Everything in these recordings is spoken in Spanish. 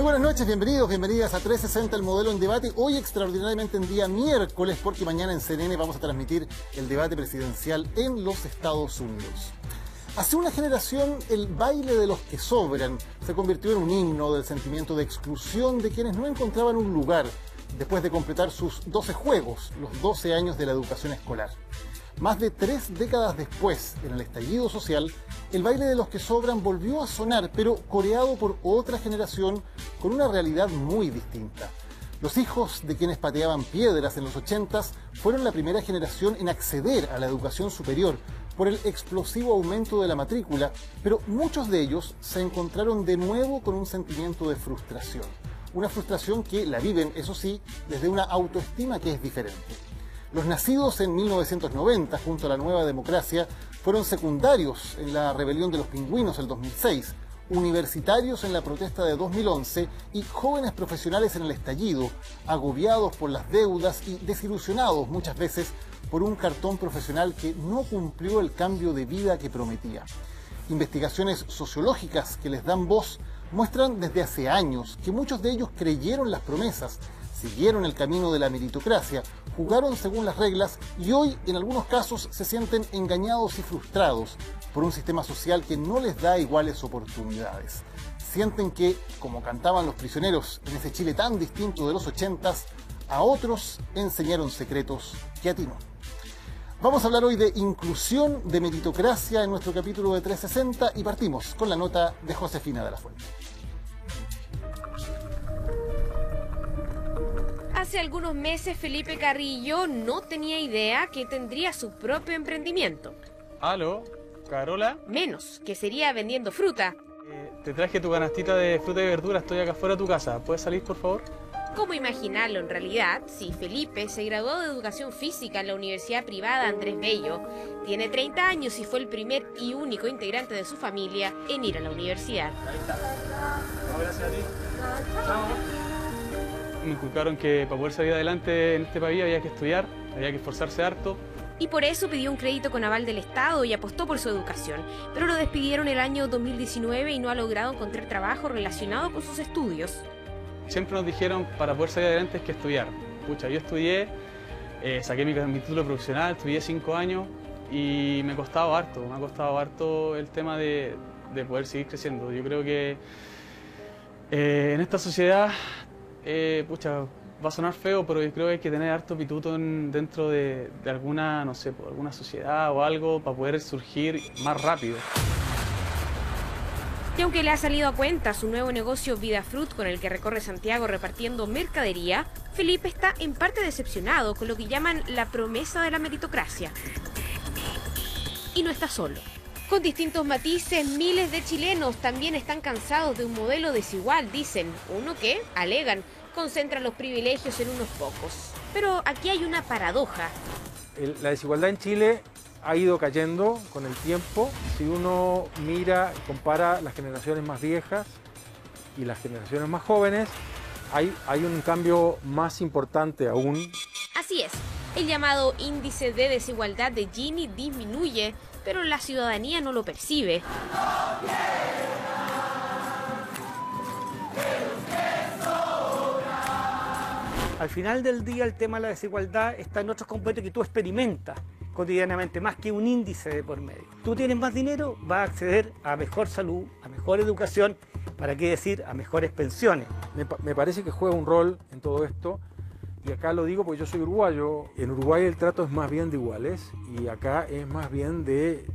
Muy buenas noches, bienvenidos, bienvenidas a 360 el modelo en debate. Hoy extraordinariamente en día miércoles, porque mañana en CNN vamos a transmitir el debate presidencial en los Estados Unidos. Hace una generación, el baile de los que sobran se convirtió en un himno del sentimiento de exclusión de quienes no encontraban un lugar después de completar sus 12 juegos, los 12 años de la educación escolar. Más de 3 décadas después, en el estallido social, el baile de los que sobran volvió a sonar, pero coreado por otra generación con una realidad muy distinta. Los hijos de quienes pateaban piedras en los 80s fueron la primera generación en acceder a la educación superior por el explosivo aumento de la matrícula, pero muchos de ellos se encontraron de nuevo con un sentimiento de frustración. Una frustración que la viven, eso sí, desde una autoestima que es diferente. Los nacidos en 1990, junto a la Nueva Democracia, fueron secundarios en la rebelión de los pingüinos el 2006, universitarios en la protesta de 2011 y jóvenes profesionales en el estallido, agobiados por las deudas y desilusionados muchas veces por un cartón profesional que no cumplió el cambio de vida que prometía. Investigaciones sociológicas que les dan voz muestran desde hace años que muchos de ellos creyeron las promesas, siguieron el camino de la meritocracia, jugaron según las reglas y hoy en algunos casos se sienten engañados y frustrados por un sistema social que no les da iguales oportunidades. Sienten que, como cantaban los prisioneros en ese Chile tan distinto de los 80s, a otros enseñaron secretos que a ti no. Vamos a hablar hoy de inclusión, de meritocracia en nuestro capítulo de 360 y partimos con la nota de Josefina de la Fuente. Hace algunos meses Felipe Carrillo no tenía idea que tendría su propio emprendimiento. Aló, Carola. Menos, que sería vendiendo fruta. Te traje tu canastita de fruta y verdura, estoy acá fuera de tu casa. ¿Puedes salir, por favor? ¿Cómo imaginarlo en realidad si Felipe se graduó de Educación Física en la Universidad Privada Andrés Bello, tiene 30 años y fue el primer y único integrante de su familia en ir a la universidad? Ahí está. Gracias a ti. Chao. Me inculcaron que para poder salir adelante en este país había que estudiar, había que esforzarse harto. Y por eso pidió un crédito con aval del Estado y apostó por su educación. Pero lo despidieron el año 2019 y no ha logrado encontrar trabajo relacionado con sus estudios. Siempre nos dijeron para poder salir adelante es que estudiar. Pucha, yo estudié, saqué mi título profesional, estudié 5 años y me ha costado harto el tema de poder seguir creciendo. Yo creo que en esta sociedad, pucha, va a sonar feo, pero yo creo que hay que tener harto pituto dentro de alguna, no sé, alguna sociedad o algo para poder surgir más rápido. Y aunque le ha salido a cuenta su nuevo negocio VidaFruit, con el que recorre Santiago repartiendo mercadería, Felipe está en parte decepcionado con lo que llaman la promesa de la meritocracia. Y no está solo. Con distintos matices, miles de chilenos también están cansados de un modelo desigual, dicen. Uno que, alegan, concentra los privilegios en unos pocos. Pero aquí hay una paradoja. La desigualdad en Chile ha ido cayendo con el tiempo. Si uno mira y compara las generaciones más viejas y las generaciones más jóvenes, hay un cambio más importante aún. Así es, el llamado índice de desigualdad de Gini disminuye, pero la ciudadanía no lo percibe. Al final del día el tema de la desigualdad está en otros componentes que tú experimentas cotidianamente, más que un índice de por medio. Tú tienes más dinero, vas a acceder a mejor salud, a mejor educación, ¿para qué decir? A mejores pensiones. Me parece que juega un rol en todo esto, y acá lo digo porque yo soy uruguayo. En Uruguay el trato es más bien de iguales, y acá es más bien de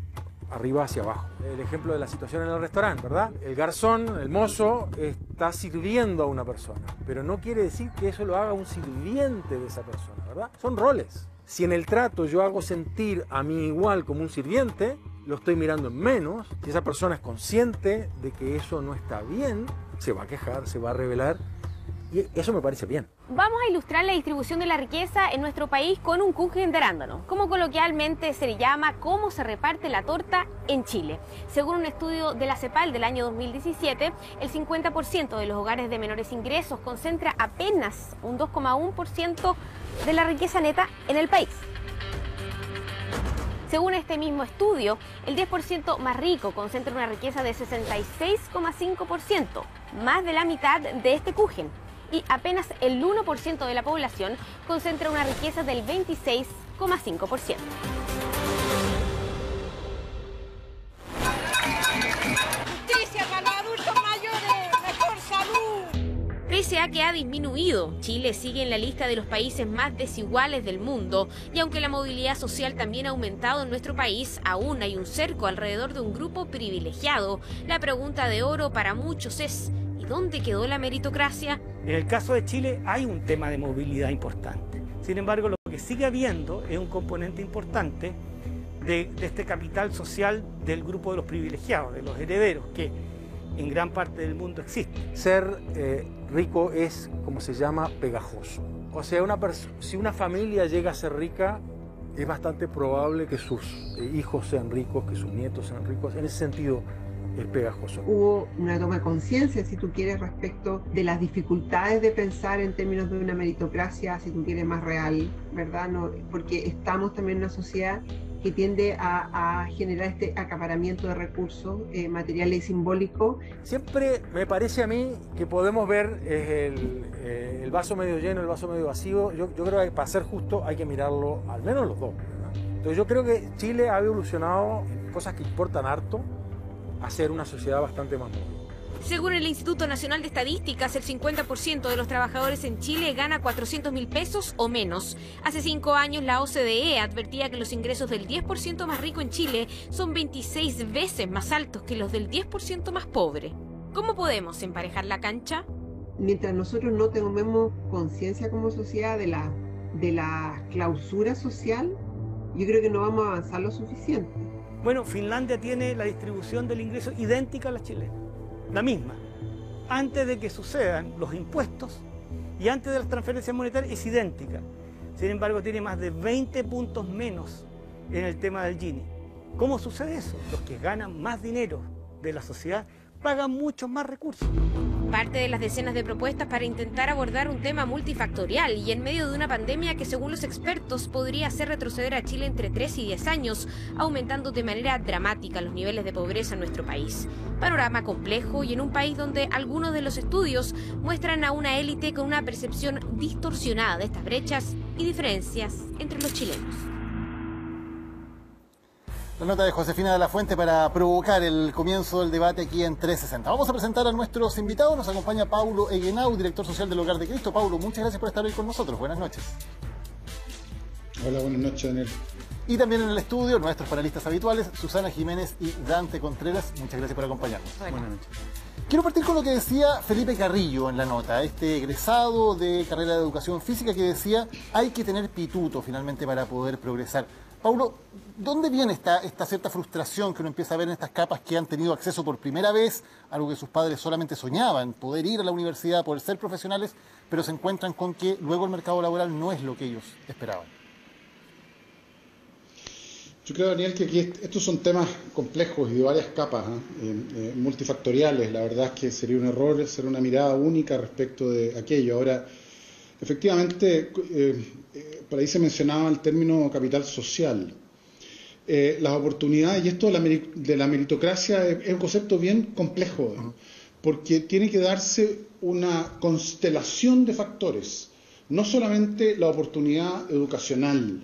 arriba hacia abajo. El ejemplo de la situación en el restaurante, ¿verdad? El garzón, el mozo, está sirviendo a una persona, pero no quiere decir que eso lo haga un sirviente de esa persona, ¿verdad? Son roles. Si en el trato yo hago sentir a mi igual como un sirviente, lo estoy mirando en menos. Si esa persona es consciente de que eso no está bien, se va a quejar, se va a rebelar, y eso me parece bien. Vamos a ilustrar la distribución de la riqueza en nuestro país con un kuchen de arándano, como coloquialmente se le llama cómo se reparte la torta en Chile. Según un estudio de la CEPAL del año 2017, el 50% de los hogares de menores ingresos concentra apenas un 2,1% de la riqueza neta en el país. Según este mismo estudio, el 10% más rico concentra una riqueza de 66,5%, más de la mitad de este Kuchen. Y apenas el 1% de la población concentra una riqueza del 26,5%. Pese a que ha disminuido, Chile sigue en la lista de los países más desiguales del mundo y aunque la movilidad social también ha aumentado en nuestro país, aún hay un cerco alrededor de un grupo privilegiado. La pregunta de oro para muchos es, ¿y dónde quedó la meritocracia? En el caso de Chile hay un tema de movilidad importante. Sin embargo, lo que sigue habiendo es un componente importante de este capital social del grupo de los privilegiados, de los herederos, que en gran parte del mundo existe. Ser rico es, como se llama, pegajoso. O sea, si una familia llega a ser rica, es bastante probable que sus hijos sean ricos, que sus nietos sean ricos. En ese sentido, es pegajoso. Hubo una toma de conciencia, si tú quieres, respecto de las dificultades de pensar en términos de una meritocracia, si tú quieres, más real, ¿verdad? No, porque estamos también en una sociedad que tiende a generar este acaparamiento de recursos materiales y simbólicos. Siempre me parece a mí que podemos ver el vaso medio lleno, el vaso medio vacío. Yo creo que para ser justo hay que mirarlo al menos los dos, ¿verdad? Entonces yo creo que Chile ha evolucionado en cosas que importan harto a ser una sociedad bastante más móvil. Según el Instituto Nacional de Estadísticas, el 50% de los trabajadores en Chile gana 400.000 pesos o menos. Hace 5 años la OCDE advertía que los ingresos del 10% más rico en Chile son 26 veces más altos que los del 10% más pobre. ¿Cómo podemos emparejar la cancha? Mientras nosotros no tomemos conciencia como sociedad de la clausura social, yo creo que no vamos a avanzar lo suficiente. Bueno, Finlandia tiene la distribución del ingreso idéntica a la chilena, la misma. Antes de que sucedan los impuestos y antes de las transferencias monetarias es idéntica. Sin embargo, tiene más de 20 puntos menos en el tema del Gini. ¿Cómo sucede eso? Los que ganan más dinero de la sociedad pagan muchos más recursos. Parte de las decenas de propuestas para intentar abordar un tema multifactorial y en medio de una pandemia que según los expertos podría hacer retroceder a Chile entre 3 y 10 años, aumentando de manera dramática los niveles de pobreza en nuestro país. Panorama complejo y en un país donde algunos de los estudios muestran a una élite con una percepción distorsionada de estas brechas y diferencias entre los chilenos. La nota de Josefina de la Fuente para provocar el comienzo del debate aquí en 360. Vamos a presentar a nuestros invitados. Nos acompaña Paulo Eguenau, director social del Hogar de Cristo. Paulo, muchas gracias por estar hoy con nosotros. Buenas noches. Hola, buenas noches, Daniel. Y también en el estudio, nuestros panelistas habituales, Susana Jiménez y Dante Contreras. Muchas gracias por acompañarnos. Buenas noches. Quiero partir con lo que decía Felipe Carrillo en la nota, este egresado de carrera de educación física que decía hay que tener pituto finalmente para poder progresar. Paulo, ¿dónde viene esta cierta frustración que uno empieza a ver en estas capas que han tenido acceso por primera vez a algo que sus padres solamente soñaban, poder ir a la universidad, poder ser profesionales, pero se encuentran con que luego el mercado laboral no es lo que ellos esperaban? Yo creo, Daniel, que aquí estos son temas complejos y de varias capas, multifactoriales. La verdad es que sería un error hacer una mirada única respecto de aquello. Ahora, efectivamente, por ahí se mencionaba el término capital social. Las oportunidades, y esto de la meritocracia es un concepto bien complejo, porque tiene que darse una constelación de factores, no solamente la oportunidad educacional,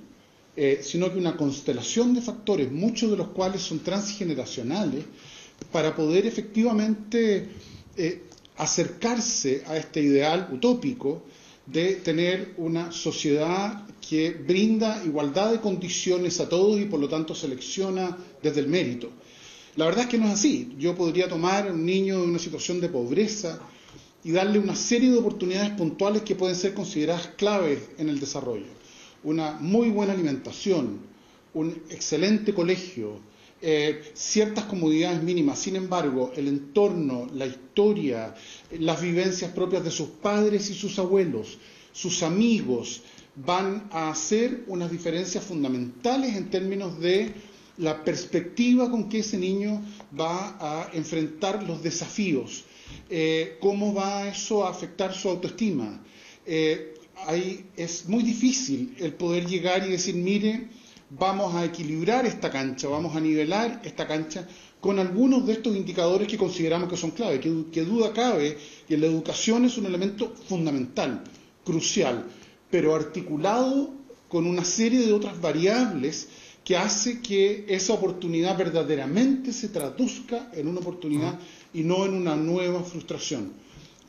sino que una constelación de factores, muchos de los cuales son transgeneracionales, para poder efectivamente acercarse a este ideal utópico de tener una sociedad que brinda igualdad de condiciones a todos y por lo tanto selecciona desde el mérito. La verdad es que no es así. Yo podría tomar a un niño de una situación de pobreza y darle una serie de oportunidades puntuales que pueden ser consideradas claves en el desarrollo. Una muy buena alimentación, un excelente colegio, ciertas comodidades mínimas. Sin embargo, el entorno, la historia, las vivencias propias de sus padres y sus abuelos, sus amigos, van a hacer unas diferencias fundamentales en términos de la perspectiva con que ese niño va a enfrentar los desafíos, cómo va eso a afectar su autoestima. Es muy difícil el poder llegar y decir, mire, vamos a equilibrar esta cancha, vamos a nivelar esta cancha con algunos de estos indicadores que consideramos que son clave, que duda cabe que la educación es un elemento fundamental, crucial, pero articulado con una serie de otras variables que hace que esa oportunidad verdaderamente se traduzca en una oportunidad y no en una nueva frustración.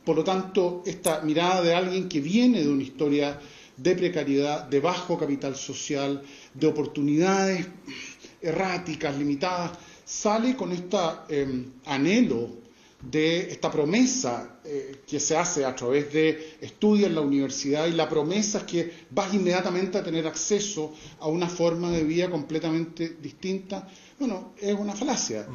Por lo tanto, esta mirada de alguien que viene de una historia de precariedad, de bajo capital social, de oportunidades erráticas, limitadas, sale con este anhelo de esta promesa que se hace a través de estudios en la universidad, y la promesa es que vas inmediatamente a tener acceso a una forma de vida completamente distinta. Bueno, es una falacia.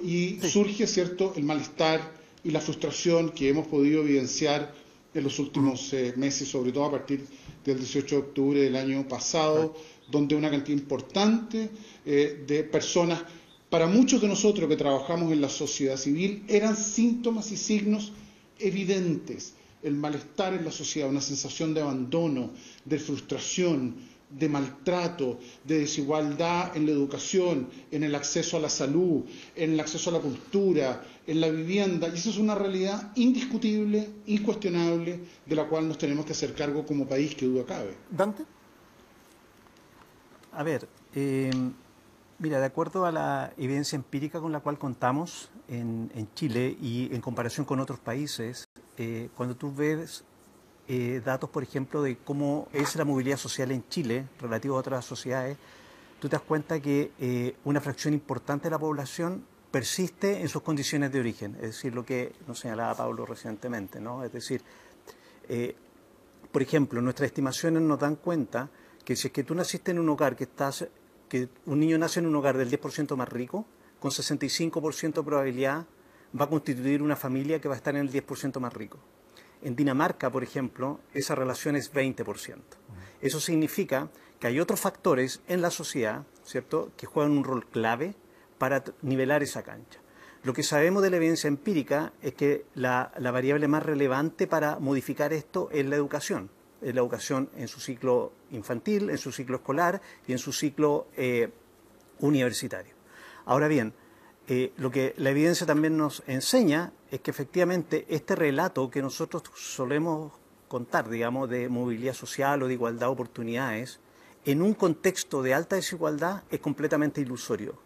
Y surge, ¿cierto?, el malestar y la frustración que hemos podido evidenciar en los últimos meses, sobre todo a partir del 18 de octubre del año pasado, donde una cantidad importante de personas, para muchos de nosotros que trabajamos en la sociedad civil, eran síntomas y signos evidentes. El malestar en la sociedad, una sensación de abandono, de frustración, de maltrato, de desigualdad en la educación, en el acceso a la salud, en el acceso a la cultura, en la vivienda. Y eso es una realidad indiscutible, incuestionable, de la cual nos tenemos que hacer cargo como país, que duda cabe. ¿Dante? A ver, mira, de acuerdo a la evidencia empírica con la cual contamos en Chile y en comparación con otros países, cuando tú ves datos, por ejemplo, de cómo es la movilidad social en Chile relativo a otras sociedades, tú te das cuenta que una fracción importante de la población persiste en sus condiciones de origen, es decir, lo que nos señalaba Pablo recientemente, ¿no? Es decir, por ejemplo, nuestras estimaciones nos dan cuenta que si es que tú naciste en un hogar que un niño nace en un hogar del 10% más rico, con 65% de probabilidad va a constituir una familia que va a estar en el 10% más rico. En Dinamarca, por ejemplo, esa relación es 20%. Eso significa que hay otros factores en la sociedad, ¿cierto?, que juegan un rol clave para nivelar esa cancha. Lo que sabemos de la evidencia empírica es que la variable más relevante para modificar esto es la educación. Es la educación en su ciclo infantil, en su ciclo escolar y en su ciclo universitario. Ahora bien, lo que la evidencia también nos enseña es que efectivamente este relato que nosotros solemos contar, digamos, de movilidad social o de igualdad de oportunidades, en un contexto de alta desigualdad es completamente ilusorio.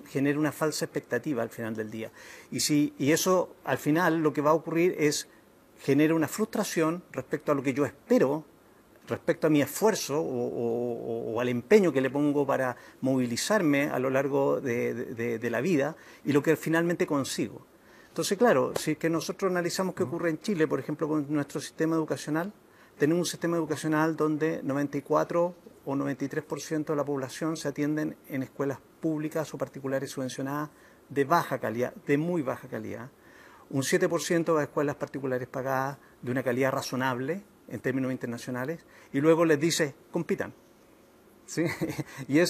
Genera una falsa expectativa al final del día. Y eso al final lo que va a ocurrir es genera una frustración respecto a lo que yo espero, respecto a mi esfuerzo o al empeño que le pongo para movilizarme a lo largo de la vida y lo que finalmente consigo. Entonces, claro, si es que nosotros analizamos qué ocurre en Chile, por ejemplo, con nuestro sistema educacional, tenemos un sistema educacional donde 94 o 93% de la población se atienden en escuelas públicas o particulares subvencionadas de baja calidad, de muy baja calidad. Un 7% va a escuelas particulares pagadas de una calidad razonable en términos internacionales, y luego les dice, compitan. ¿Sí? Y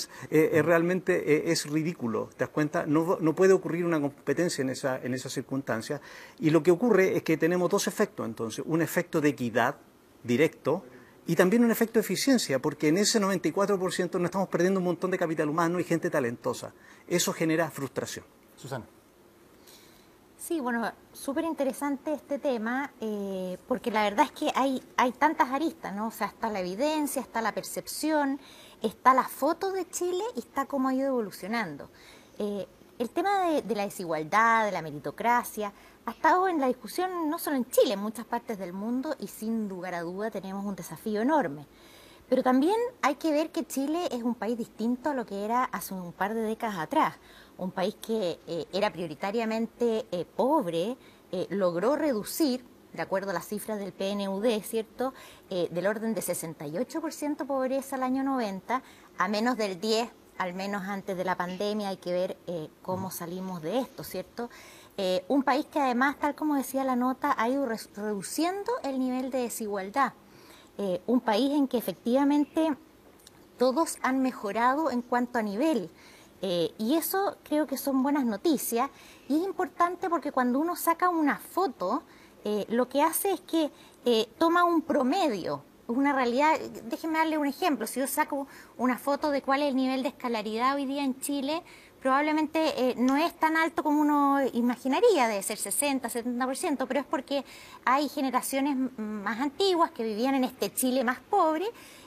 realmente es ridículo, ¿te das cuenta? No puede ocurrir una competencia en esa circunstancia, y lo que ocurre es que tenemos dos efectos, entonces, un efecto de equidad directo y también un efecto de eficiencia, porque en ese 94% nos estamos perdiendo un montón de capital humano y gente talentosa. Eso genera frustración. Susana. Sí, bueno, súper interesante este tema, porque la verdad es que hay tantas aristas, ¿no? O sea, está la evidencia, está la percepción, está la foto de Chile y está cómo ha ido evolucionando. El tema de la desigualdad, de la meritocracia, ha estado en la discusión no solo en Chile, en muchas partes del mundo, y sin lugar a duda tenemos un desafío enorme. Pero también hay que ver que Chile es un país distinto a lo que era hace un par de décadas atrás. Un país que era prioritariamente pobre, logró reducir, de acuerdo a las cifras del PNUD, ¿cierto?, del orden de 68% pobreza al año 90, a menos del 10%, al menos antes de la pandemia. Hay que ver cómo salimos de esto, ¿cierto? Un país que además, tal como decía la nota, ha ido reduciendo el nivel de desigualdad. Un país en que efectivamente todos han mejorado en cuanto a nivel. Y eso creo que son buenas noticias, y es importante porque cuando uno saca una foto, lo que hace es que toma un promedio una realidad. Déjenme darle un ejemplo. Si yo saco una foto de cuál es el nivel de escolaridad hoy día en Chile, probablemente no es tan alto como uno imaginaría, debe ser 60, 70%, pero es porque hay generaciones más antiguas que vivían en este Chile más pobre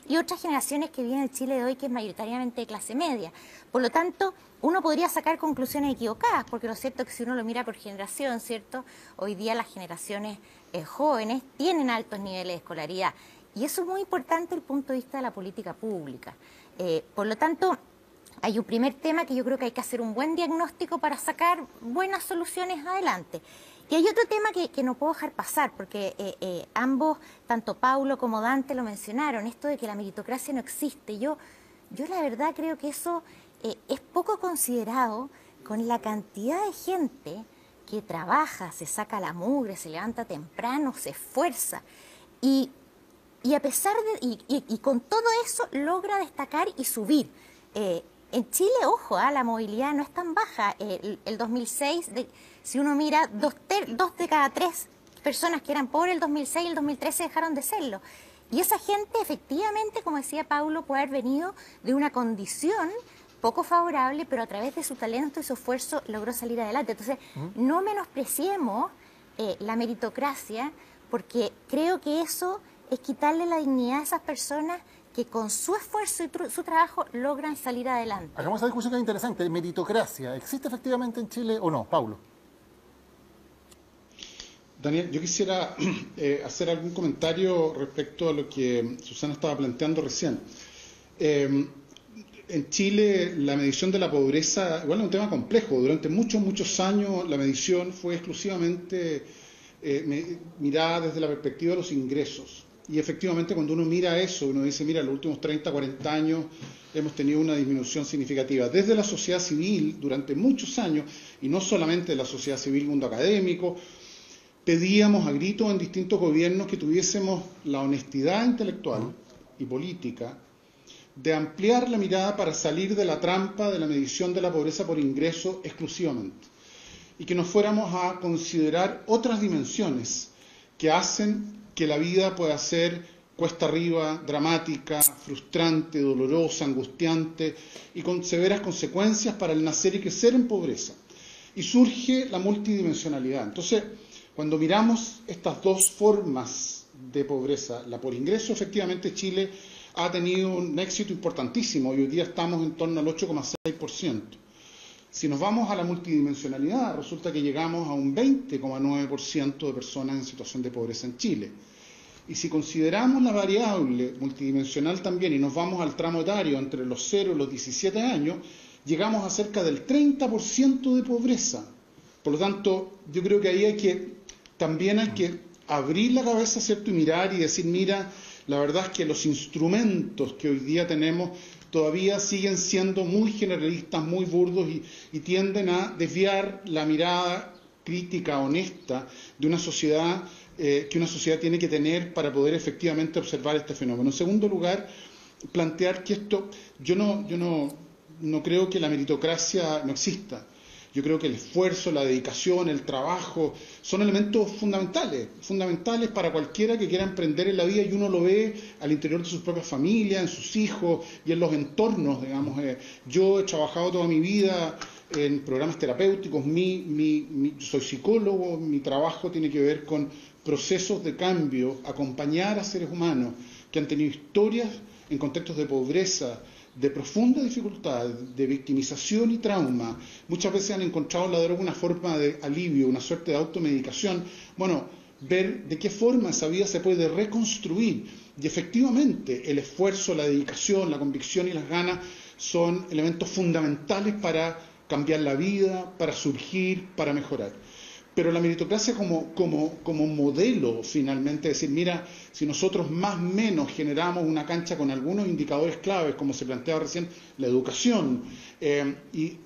y otras generaciones que viven en el Chile de hoy que es mayoritariamente de clase media. Por lo tanto, uno podría sacar conclusiones equivocadas, porque lo cierto es que si uno lo mira por generación, ¿cierto? Hoy día las generaciones jóvenes tienen altos niveles de escolaridad y eso es muy importante desde el punto de vista de la política pública. Por lo tanto, hay un primer tema que yo creo que hay que hacer un buen diagnóstico para sacar buenas soluciones adelante. Y hay otro tema que no puedo dejar pasar, porque ambos, tanto Paulo como Dante, lo mencionaron, esto de que la meritocracia no existe. Yo la verdad creo que eso es poco considerado con la cantidad de gente que trabaja, se saca la mugre, se levanta temprano, se esfuerza y a pesar de y con todo eso logra destacar y subir. En Chile, ojo, la movilidad no es tan baja. El 2006, si uno mira, dos de cada tres personas que eran pobres el 2006 y el 2013 dejaron de serlo. Y esa gente, efectivamente, como decía Paulo, puede haber venido de una condición poco favorable, pero a través de su talento y su esfuerzo logró salir adelante. Entonces, no menospreciemos la meritocracia, porque creo que eso es quitarle la dignidad a esas personas que con su esfuerzo y su trabajo logran salir adelante. Hagamos esa discusión que es interesante. ¿Meritocracia existe efectivamente en Chile o no? Paulo. Daniel, yo quisiera hacer algún comentario respecto a lo que Susana estaba planteando recién. En Chile la medición de la pobreza, igual es un tema complejo. Durante muchos años la medición fue exclusivamente mirada desde la perspectiva de los ingresos. Y efectivamente cuando uno mira eso, uno dice, mira, en los últimos 30, 40 años hemos tenido una disminución significativa. Desde la sociedad civil, durante muchos años, y no solamente la sociedad civil, mundo académico, pedíamos a gritos en distintos gobiernos que tuviésemos la honestidad intelectual y política de ampliar la mirada para salir de la trampa de la medición de la pobreza por ingreso exclusivamente. Y que nos fuéramos a considerar otras dimensiones que hacen que la vida pueda ser cuesta arriba, dramática, frustrante, dolorosa, angustiante y con severas consecuencias para el nacer y crecer en pobreza. Y surge la multidimensionalidad. Entonces, cuando miramos estas dos formas de pobreza, la por ingreso, efectivamente Chile ha tenido un éxito importantísimo y hoy día estamos en torno al 8,6%. Si nos vamos a la multidimensionalidad, resulta que llegamos a un 20,9% de personas en situación de pobreza en Chile. Y si consideramos la variable multidimensional también y nos vamos al tramo etario entre los 0 y los 17 años, llegamos a cerca del 30% de pobreza. Por lo tanto, yo creo que ahí también hay que abrir la cabeza, ¿cierto? Y mirar y decir, mira, la verdad es que los instrumentos que hoy día tenemos todavía siguen siendo muy generalistas, muy burdos y tienden a desviar la mirada crítica, honesta de una sociedad que una sociedad tiene que tener para poder efectivamente observar este fenómeno. En segundo lugar, plantear que yo no creo que la meritocracia no exista. Yo creo que el esfuerzo, la dedicación, el trabajo son elementos fundamentales para cualquiera que quiera emprender en la vida y uno lo ve al interior de sus propias familias, en sus hijos y en los entornos, digamos. Yo he trabajado toda mi vida en programas terapéuticos, soy psicólogo, mi trabajo tiene que ver con procesos de cambio, acompañar a seres humanos que han tenido historias en contextos de pobreza, de profunda dificultad, de victimización y trauma. Muchas veces han encontrado en la droga una forma de alivio, una suerte de automedicación. Bueno, ver de qué forma esa vida se puede reconstruir. Y efectivamente el esfuerzo, la dedicación, la convicción y las ganas son elementos fundamentales para cambiar la vida, para surgir, para mejorar. Pero la meritocracia como modelo, finalmente, es decir, mira, si nosotros más o menos generamos una cancha con algunos indicadores claves, como se planteaba recién, la educación, y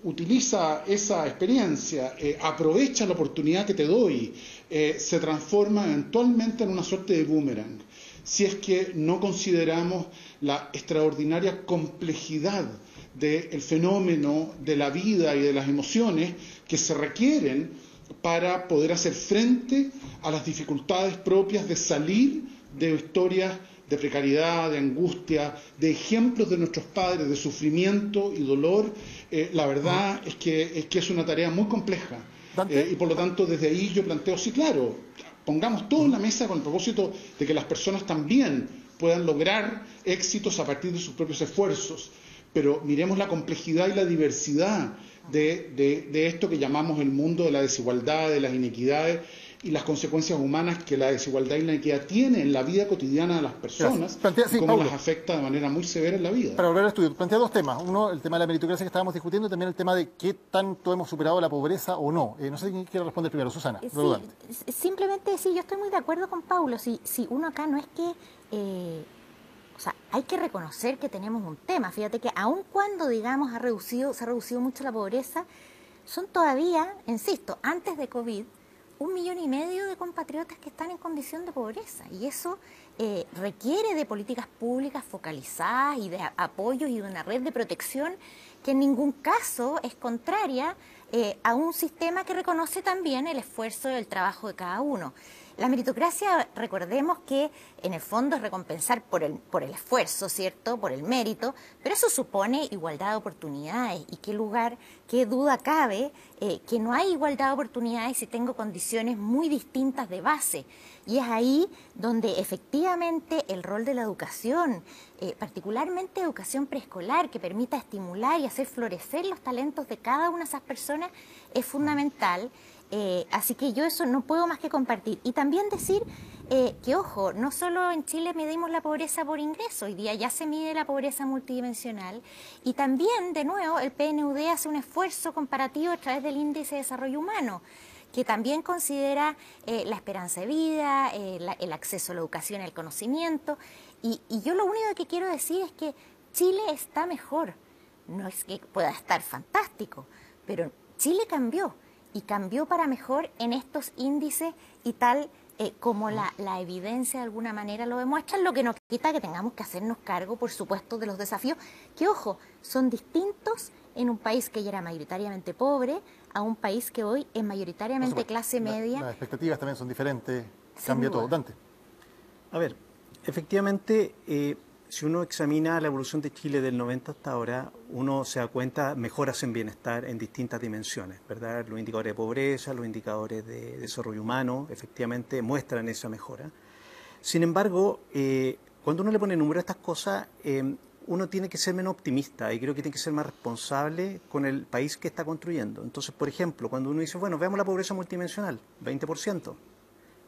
utiliza esa experiencia, aprovecha la oportunidad que te doy, se transforma eventualmente en una suerte de boomerang. Si es que no consideramos la extraordinaria complejidad del fenómeno de la vida y de las emociones que se requieren para poder hacer frente a las dificultades propias de salir de historias de precariedad, de angustia, de ejemplos de nuestros padres, de sufrimiento y dolor, la verdad es que es una tarea muy compleja. Y por lo tanto, desde ahí yo planteo, sí, claro, pongamos todo en la mesa con el propósito de que las personas también puedan lograr éxitos a partir de sus propios esfuerzos, pero miremos la complejidad y la diversidad de esto que llamamos el mundo de la desigualdad, de las inequidades y las consecuencias humanas que la desigualdad y la inequidad tiene en la vida cotidiana de las personas, y cómo las afecta de manera muy severa en la vida. Para volver al estudio, plantea dos temas. Uno, el tema de la meritocracia que estábamos discutiendo, y también el tema de qué tanto hemos superado la pobreza o no. No sé quién quiere responder primero, Susana. Sí, simplemente sí, yo estoy muy de acuerdo con Paulo. Si uno acá no es que... o sea, hay que reconocer que tenemos un tema. Fíjate que aun cuando, digamos, se ha reducido mucho la pobreza, son todavía, insisto, antes de COVID, 1,5 millones de compatriotas que están en condición de pobreza. Y eso requiere de políticas públicas focalizadas y de apoyos y de una red de protección que en ningún caso es contraria a un sistema que reconoce también el esfuerzo y el trabajo de cada uno. La meritocracia, recordemos que en el fondo es recompensar por el esfuerzo, ¿cierto?, por el mérito, pero eso supone igualdad de oportunidades. ¿Y qué duda cabe que no hay igualdad de oportunidades si tengo condiciones muy distintas de base? Y es ahí donde efectivamente el rol de la educación, particularmente educación preescolar, que permita estimular y hacer florecer los talentos de cada una de esas personas, es fundamental. Así que yo eso no puedo más que compartir. Y también decir que, ojo, no solo en Chile medimos la pobreza por ingreso, hoy día ya se mide la pobreza multidimensional. Y también, de nuevo, el PNUD hace un esfuerzo comparativo a través del Índice de Desarrollo Humano, que también considera la esperanza de vida, el acceso a la educación y al conocimiento. Y yo lo único que quiero decir es que Chile está mejor. No es que pueda estar fantástico, pero Chile cambió. Y cambió para mejor en estos índices y tal como la evidencia de alguna manera lo demuestra, lo que nos quita que tengamos que hacernos cargo, por supuesto, de los desafíos que, ojo, son distintos en un país que ya era mayoritariamente pobre a un país que hoy es mayoritariamente clase media. Las expectativas también son diferentes, cambia todo. Dante. A ver, efectivamente, si uno examina la evolución de Chile del 90 hasta ahora, uno se da cuenta mejoras en bienestar en distintas dimensiones, ¿verdad? Los indicadores de pobreza, los indicadores de desarrollo humano, efectivamente muestran esa mejora. Sin embargo, cuando uno le pone número a estas cosas, uno tiene que ser menos optimista y creo que tiene que ser más responsable con el país que está construyendo. Entonces, por ejemplo, cuando uno dice, bueno, veamos la pobreza multidimensional, 20%.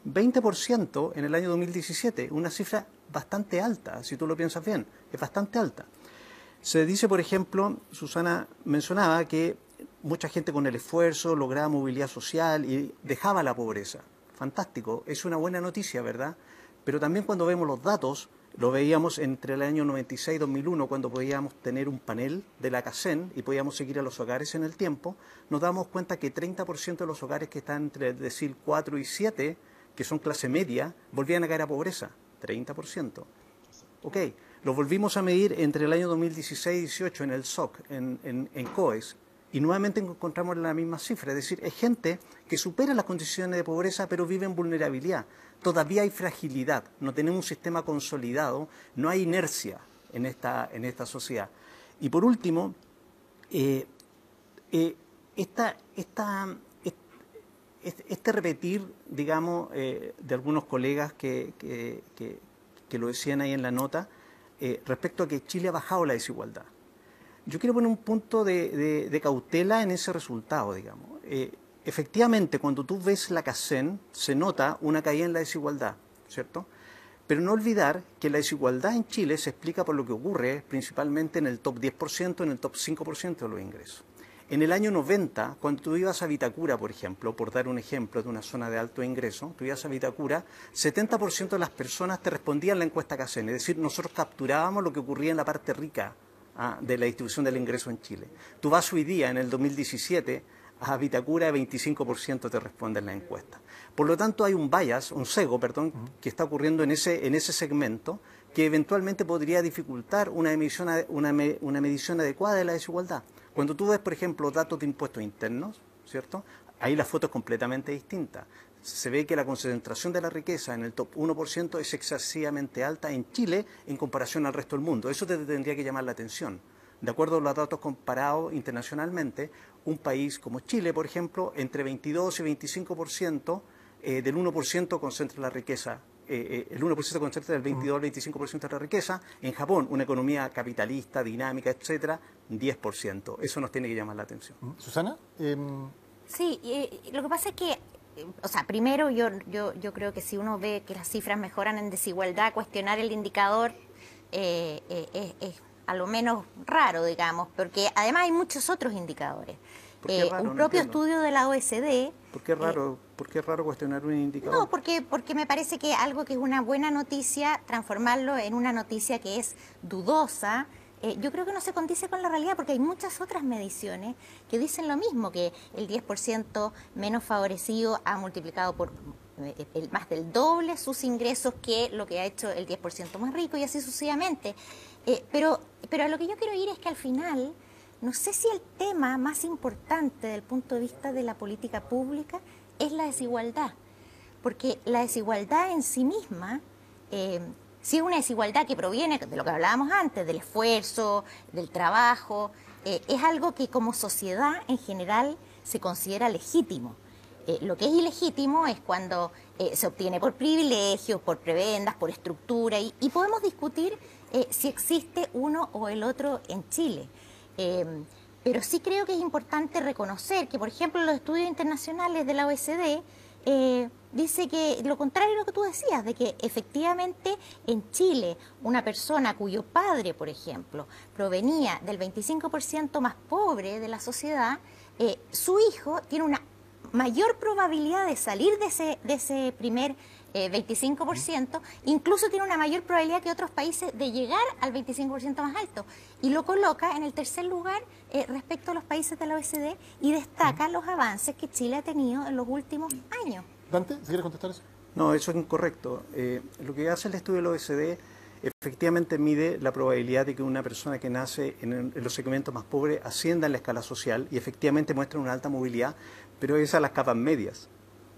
20% en el año 2017, una cifra bastante alta, si tú lo piensas bien, es bastante alta. Se dice, por ejemplo, Susana mencionaba que mucha gente con el esfuerzo lograba movilidad social y dejaba la pobreza. Fantástico, es una buena noticia, ¿verdad? Pero también cuando vemos los datos, lo veíamos entre el año 96 y 2001, cuando podíamos tener un panel de la CACEN y podíamos seguir a los hogares en el tiempo, nos damos cuenta que 30% de los hogares que están entre, decir, 4 y 7, que son clase media, volvían a caer a pobreza, 30%. Ok, lo volvimos a medir entre el año 2016 y 2018 en el SOC, en COES, y nuevamente encontramos la misma cifra, es decir, es gente que supera las condiciones de pobreza pero vive en vulnerabilidad. Todavía hay fragilidad, no tenemos un sistema consolidado, no hay inercia en esta sociedad. Y por último, este repetir, digamos, de algunos colegas que lo decían ahí en la nota, respecto a que Chile ha bajado la desigualdad. Yo quiero poner un punto de cautela en ese resultado, digamos. Efectivamente, cuando tú ves la CACEN, se nota una caída en la desigualdad, ¿cierto? Pero no olvidar que la desigualdad en Chile se explica por lo que ocurre principalmente en el top 10%, en el top 5% de los ingresos. En el año 90, cuando tú ibas a Vitacura, por ejemplo, por dar un ejemplo de una zona de alto ingreso, tú ibas a Vitacura, 70% de las personas te respondían la encuesta CACEN, es decir, nosotros capturábamos lo que ocurría en la parte rica de la distribución del ingreso en Chile. Tú vas hoy día, en el 2017, a Vitacura, 25% te responden la encuesta. Por lo tanto, hay un bias, un sesgo, perdón, que está ocurriendo en ese segmento, que eventualmente podría dificultar una medición adecuada de la desigualdad. Cuando tú ves, por ejemplo, datos de impuestos internos, ¿cierto? Ahí la foto es completamente distinta. se ve que la concentración de la riqueza en el top 1% es excesivamente alta en Chile en comparación al resto del mundo. Eso te tendría que llamar la atención. De acuerdo a los datos comparados internacionalmente, un país como Chile, por ejemplo, entre 22 y 25% del 1% concentra la riqueza. El 1% concentra el 22 al 25% de la riqueza. En Japón, una economía capitalista, dinámica, etcétera, 10%. Eso nos tiene que llamar la atención. Susana. Sí, lo que pasa es que, o sea, primero yo creo que si uno ve que las cifras mejoran en desigualdad, cuestionar el indicador es a lo menos raro, digamos, porque además hay muchos otros indicadores. Un propio estudio de la OECD... ¿Por qué es raro cuestionar un indicador? No, porque me parece que algo que es una buena noticia, transformarlo en una noticia que es dudosa, yo creo que no se condice con la realidad, porque hay muchas otras mediciones que dicen lo mismo, que el 10% menos favorecido ha multiplicado por más del doble sus ingresos que lo que ha hecho el 10% más rico, y así sucesivamente. Pero a lo que yo quiero ir es que al final... No sé si el tema más importante desde el punto de vista de la política pública es la desigualdad, porque la desigualdad en sí misma, si es una desigualdad que proviene de lo que hablábamos antes, del esfuerzo, del trabajo, es algo que como sociedad en general se considera legítimo. Lo que es ilegítimo es cuando se obtiene por privilegios, por prebendas, por estructura, y podemos discutir si existe uno o el otro en Chile. Pero sí creo que es importante reconocer que, por ejemplo, los estudios internacionales de la OECD dice que lo contrario a lo que tú decías, de que efectivamente en Chile una persona cuyo padre, por ejemplo, provenía del 25% más pobre de la sociedad, su hijo tiene una mayor probabilidad de salir de ese primer 25%, incluso tiene una mayor probabilidad que otros países de llegar al 25% más alto, y lo coloca en el tercer lugar respecto a los países de la OECD, y destaca los avances que Chile ha tenido en los últimos años. Dante, ¿si quieres contestar eso? No, eso es incorrecto. Lo que hace el estudio de la OECD efectivamente mide la probabilidad de que una persona que nace en los segmentos más pobres ascienda en la escala social, y efectivamente muestra una alta movilidad, pero es a las capas medias.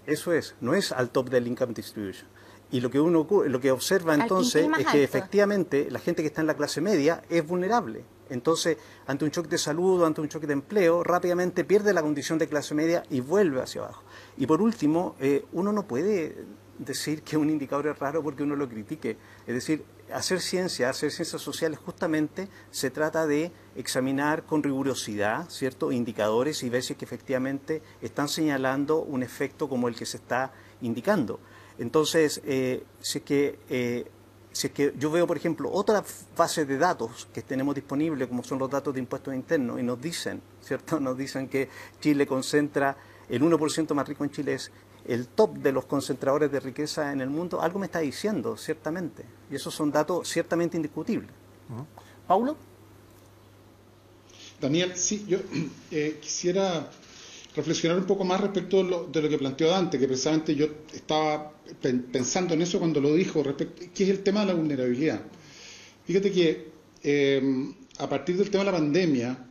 Eso es, no es al top del income distribution. Y lo que observa entonces es que efectivamente la gente que está en la clase media es vulnerable. Entonces, ante un choque de salud o ante un choque de empleo, rápidamente pierde la condición de clase media y vuelve hacia abajo. Y por último, uno no puede decir que un indicador es raro porque uno lo critique. Es decir, hacer ciencias sociales justamente se trata de examinar con rigurosidad, ¿cierto?, indicadores y ver si es que efectivamente están señalando un efecto como el que se está indicando. Entonces, si es que yo veo, por ejemplo, otra base de datos que tenemos disponibles, como son los datos de impuestos internos, y nos dicen, ¿cierto?, nos dicen que Chile concentra, el 1% más rico en Chile es el top de los concentradores de riqueza en el mundo, algo me está diciendo, ciertamente. Y esos son datos ciertamente indiscutibles. ¿Paulo? Daniel, sí, yo quisiera reflexionar un poco más respecto de lo que planteó Dante, que precisamente yo estaba pensando en eso cuando lo dijo, que es el tema de la vulnerabilidad. Fíjate que a partir del tema de la pandemia,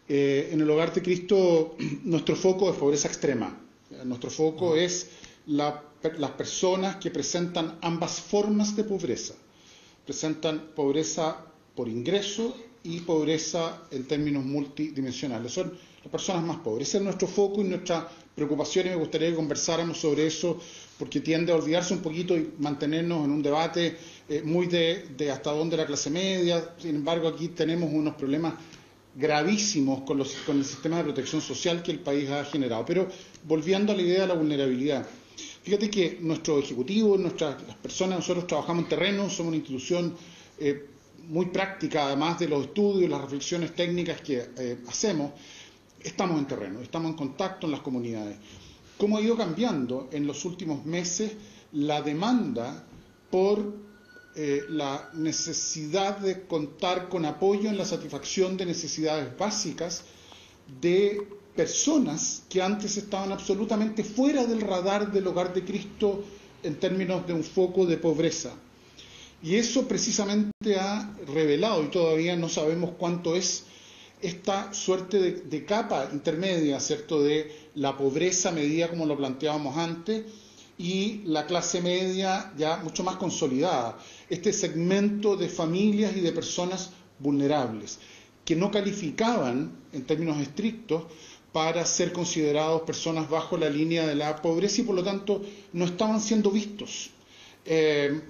en el Hogar de Cristo, nuestro foco es pobreza extrema. Nuestro foco es las personas que presentan ambas formas de pobreza. Presentan pobreza por ingreso y pobreza en términos multidimensionales. Son las personas más pobres. Ese es nuestro foco y nuestra preocupación, y me gustaría que conversáramos sobre eso, porque tiende a olvidarse un poquito y mantenernos en un debate muy de hasta dónde la clase media. Sin embargo, aquí tenemos unos problemas gravísimos con el sistema de protección social que el país ha generado. Pero volviendo a la idea de la vulnerabilidad, fíjate que nuestro ejecutivo, las personas, nosotros trabajamos en terreno, somos una institución muy práctica, además de los estudios, las reflexiones técnicas que hacemos, estamos en terreno, estamos en contacto en las comunidades. ¿Cómo ha ido cambiando en los últimos meses la demanda por la necesidad de contar con apoyo en la satisfacción de necesidades básicas de personas que antes estaban absolutamente fuera del radar del Hogar de Cristo en términos de un foco de pobreza? Y eso precisamente ha revelado, y todavía no sabemos cuánto es, esta suerte de capa intermedia, ¿cierto?, de la pobreza medida como lo planteábamos antes, y la clase media ya mucho más consolidada, este segmento de familias y de personas vulnerables, que no calificaban en términos estrictos para ser considerados personas bajo la línea de la pobreza y por lo tanto no estaban siendo vistos.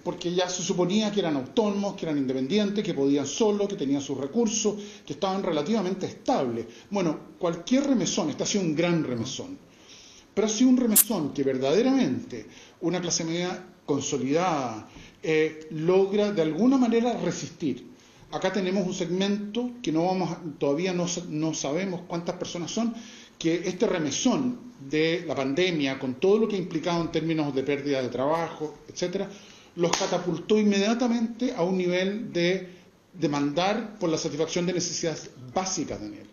Porque ya se suponía que eran autónomos, que eran independientes, que podían solo, que tenían sus recursos, que estaban relativamente estables. Bueno, cualquier remesón, este ha sido un gran remesón, pero ha sido un remesón que verdaderamente una clase media consolidada logra de alguna manera resistir. Acá tenemos un segmento que todavía no sabemos cuántas personas son, que este remesón de la pandemia, con todo lo que ha implicado en términos de pérdida de trabajo, etcétera, los catapultó inmediatamente a un nivel de demandar por la satisfacción de necesidades básicas, Daniel.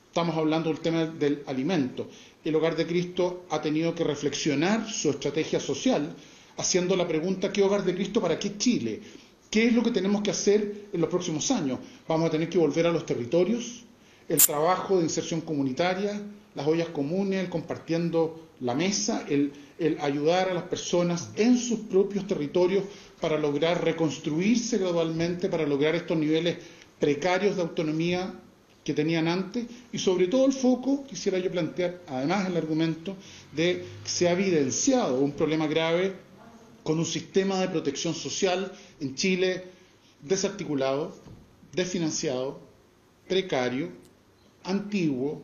Estamos hablando del tema del alimento. El Hogar de Cristo ha tenido que reflexionar su estrategia social, haciendo la pregunta: ¿qué Hogar de Cristo para qué Chile? ¿Qué es lo que tenemos que hacer en los próximos años? Vamos a tener que volver a los territorios, el trabajo de inserción comunitaria, las ollas comunes, el compartiendo la mesa, el ayudar a las personas en sus propios territorios para lograr reconstruirse gradualmente, para lograr estos niveles precarios de autonomía que tenían antes, y sobre todo el foco, quisiera yo plantear además el argumento de que se ha evidenciado un problema grave con un sistema de protección social en Chile desarticulado, desfinanciado, precario, antiguo,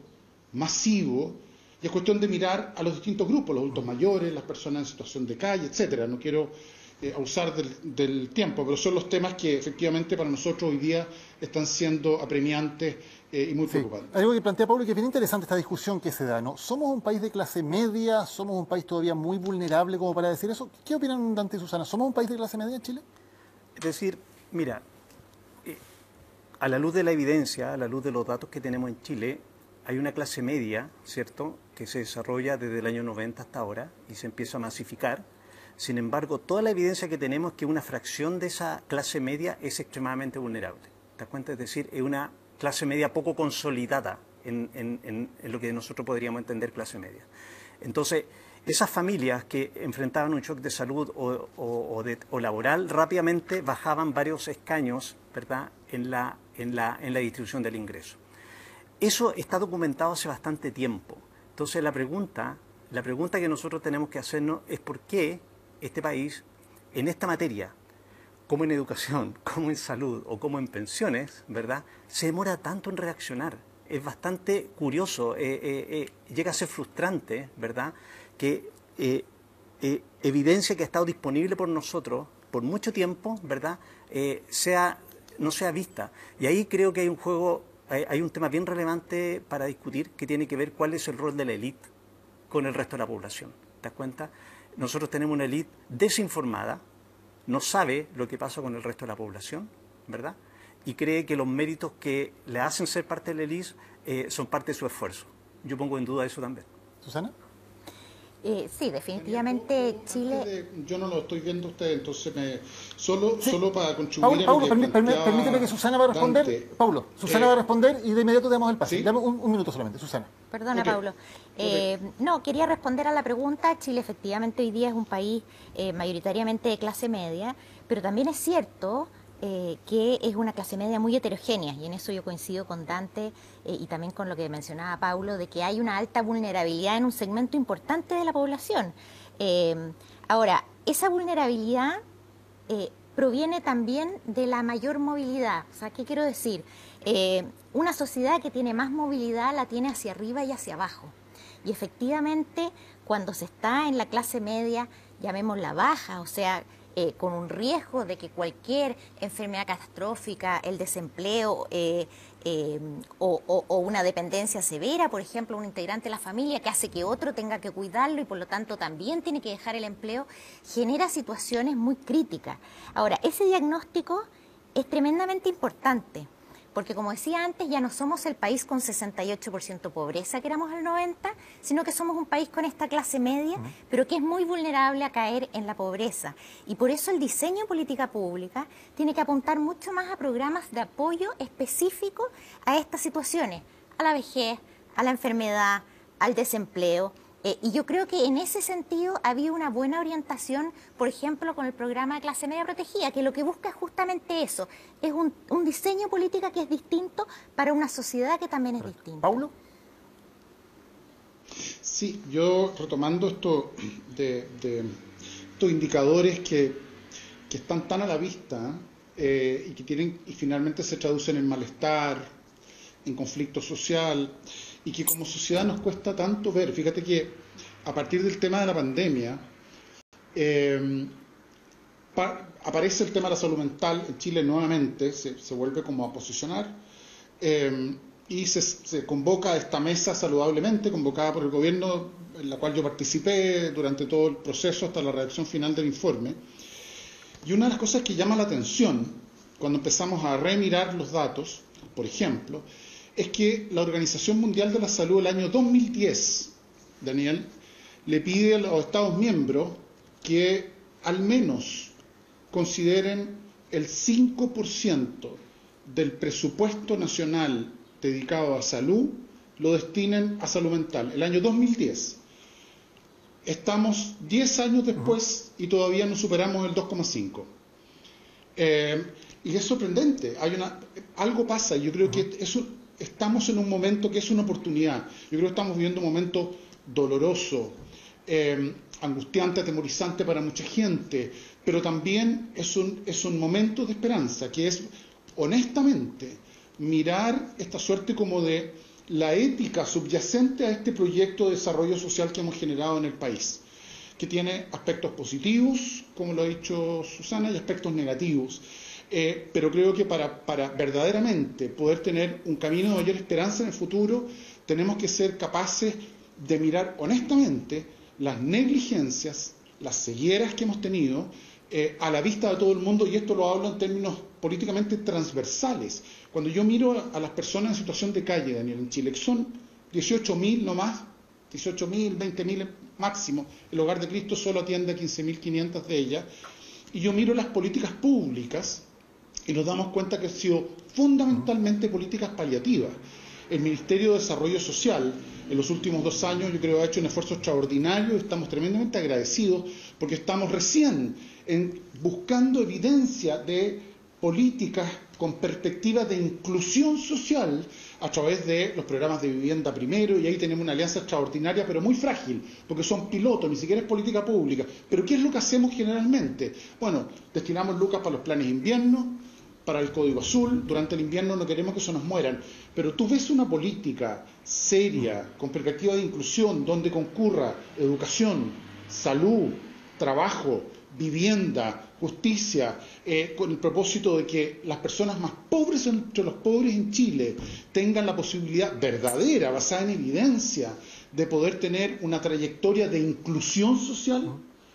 masivo, y es cuestión de mirar a los distintos grupos, los adultos mayores, las personas en situación de calle, etcétera. No quiero abusar del tiempo, pero son los temas que efectivamente para nosotros hoy día están siendo apremiantes y muy preocupantes. Algo que plantea Pablo, que es bien interesante esta discusión que se da, ¿no? ¿Somos un país de clase media? ¿Somos un país todavía muy vulnerable como para decir eso? ¿Qué opinan Dante y Susana? ¿Somos un país de clase media en Chile? Es decir, mira, a la luz de la evidencia, a la luz de los datos que tenemos en Chile, hay una clase media, ¿cierto?, que se desarrolla desde el año 90 hasta ahora y se empieza a masificar. Sin embargo, toda la evidencia que tenemos es que una fracción de esa clase media es extremadamente vulnerable. ¿Te das cuenta? Es decir, es una clase media poco consolidada en lo que nosotros podríamos entender clase media. Entonces, esas familias que enfrentaban un shock de salud o laboral rápidamente bajaban varios escaños, ¿verdad?, en la distribución del ingreso. Eso está documentado hace bastante tiempo. Entonces, la pregunta que nosotros tenemos que hacernos es por qué este país, en esta materia, como en educación, como en salud o como en pensiones, ¿verdad?, se demora tanto en reaccionar. Es bastante curioso, llega a ser frustrante, ¿verdad?, que evidencia que ha estado disponible por nosotros por mucho tiempo, ¿verdad?, no sea vista. Y ahí creo que hay un tema bien relevante para discutir, que tiene que ver cuál es el rol de la élite con el resto de la población. ¿Te das cuenta? Nosotros tenemos una élite desinformada, no sabe lo que pasa con el resto de la población, ¿verdad?, y cree que los méritos que le hacen ser parte de la élite son parte de su esfuerzo. Yo pongo en duda eso también. ¿Susana? Sí, definitivamente Chile... Yo no lo estoy viendo usted, entonces solo para contribuir Paulo, a lo que permíteme que Susana va a responder. Dante. Paulo, Susana va a responder y de inmediato te damos el pase. ¿Sí? Dame un minuto solamente, Susana. Perdona, Okay. Paulo. No, quería responder a la pregunta. Chile efectivamente hoy día es un país mayoritariamente de clase media, pero también es cierto que es una clase media muy heterogénea, y en eso yo coincido con Dante y también con lo que mencionaba Paulo, de que hay una alta vulnerabilidad en un segmento importante de la población. Ahora, esa vulnerabilidad proviene también de la mayor movilidad. O sea, ¿qué quiero decir? Una sociedad que tiene más movilidad la tiene hacia arriba y hacia abajo. Y efectivamente, cuando se está en la clase media, llamémosla baja, o sea, con un riesgo de que cualquier enfermedad catastrófica, el desempleo o una dependencia severa, por ejemplo, un integrante de la familia que hace que otro tenga que cuidarlo y por lo tanto también tiene que dejar el empleo, genera situaciones muy críticas. Ahora, ese diagnóstico es tremendamente importante, porque como decía antes, ya no somos el país con 68% pobreza que éramos el 90, sino que somos un país con esta clase media, pero que es muy vulnerable a caer en la pobreza. Y por eso el diseño de política pública tiene que apuntar mucho más a programas de apoyo específicos a estas situaciones, a la vejez, a la enfermedad, al desempleo, Y yo creo que en ese sentido había una buena orientación, por ejemplo, con el programa de clase media protegida, que lo que busca es justamente eso, es un diseño política que es distinto para una sociedad que también es distinta. ¿Paulo? Sí, yo retomando esto de estos indicadores que están tan a la vista y que finalmente se traducen en malestar, en conflicto social, y que como sociedad nos cuesta tanto ver. Fíjate que a partir del tema de la pandemia aparece el tema de la salud mental en Chile nuevamente, se vuelve como a posicionar, y se convoca a esta mesa saludablemente, convocada por el gobierno, en la cual yo participé durante todo el proceso hasta la redacción final del informe. Y una de las cosas que llama la atención cuando empezamos a remirar los datos, por ejemplo, es que la Organización Mundial de la Salud el año 2010, Daniel, le pide a los Estados miembros que al menos consideren el 5% del presupuesto nacional dedicado a salud, lo destinen a salud mental. El año 2010. Estamos 10 años después y todavía no superamos el 2,5. Y es sorprendente. Algo pasa. Yo creo que estamos en un momento que es una oportunidad. Yo creo que estamos viviendo un momento doloroso, angustiante, atemorizante para mucha gente, pero también es un momento de esperanza, que es, honestamente, mirar esta suerte como de la ética subyacente a este proyecto de desarrollo social que hemos generado en el país, que tiene aspectos positivos, como lo ha dicho Susana, y aspectos negativos. Pero creo que para verdaderamente poder tener un camino de mayor esperanza en el futuro, tenemos que ser capaces de mirar honestamente las negligencias, las cegueras que hemos tenido a la vista de todo el mundo, y esto lo hablo en términos políticamente transversales. Cuando yo miro a las personas en situación de calle, Daniel, en Chile, que son 18.000 no más, 18.000, 20.000 máximo, el Hogar de Cristo solo atiende a 15.500 de ellas, y yo miro las políticas públicas y nos damos cuenta que han sido fundamentalmente políticas paliativas. El Ministerio de Desarrollo Social en los últimos 2 años yo creo ha hecho un esfuerzo extraordinario, y estamos tremendamente agradecidos porque estamos recién buscando evidencia de políticas con perspectiva de inclusión social a través de los programas de vivienda primero, y ahí tenemos una alianza extraordinaria pero muy frágil, porque son pilotos, ni siquiera es política pública. Pero ¿qué es lo que hacemos generalmente? Bueno, destinamos lucas para los planes de invierno, para el Código Azul. Durante el invierno no queremos que se nos mueran, pero tú ves una política seria, con perspectiva de inclusión, donde concurra educación, salud, trabajo, vivienda, justicia, con el propósito de que las personas más pobres entre los pobres en Chile tengan la posibilidad verdadera, basada en evidencia, de poder tener una trayectoria de inclusión social,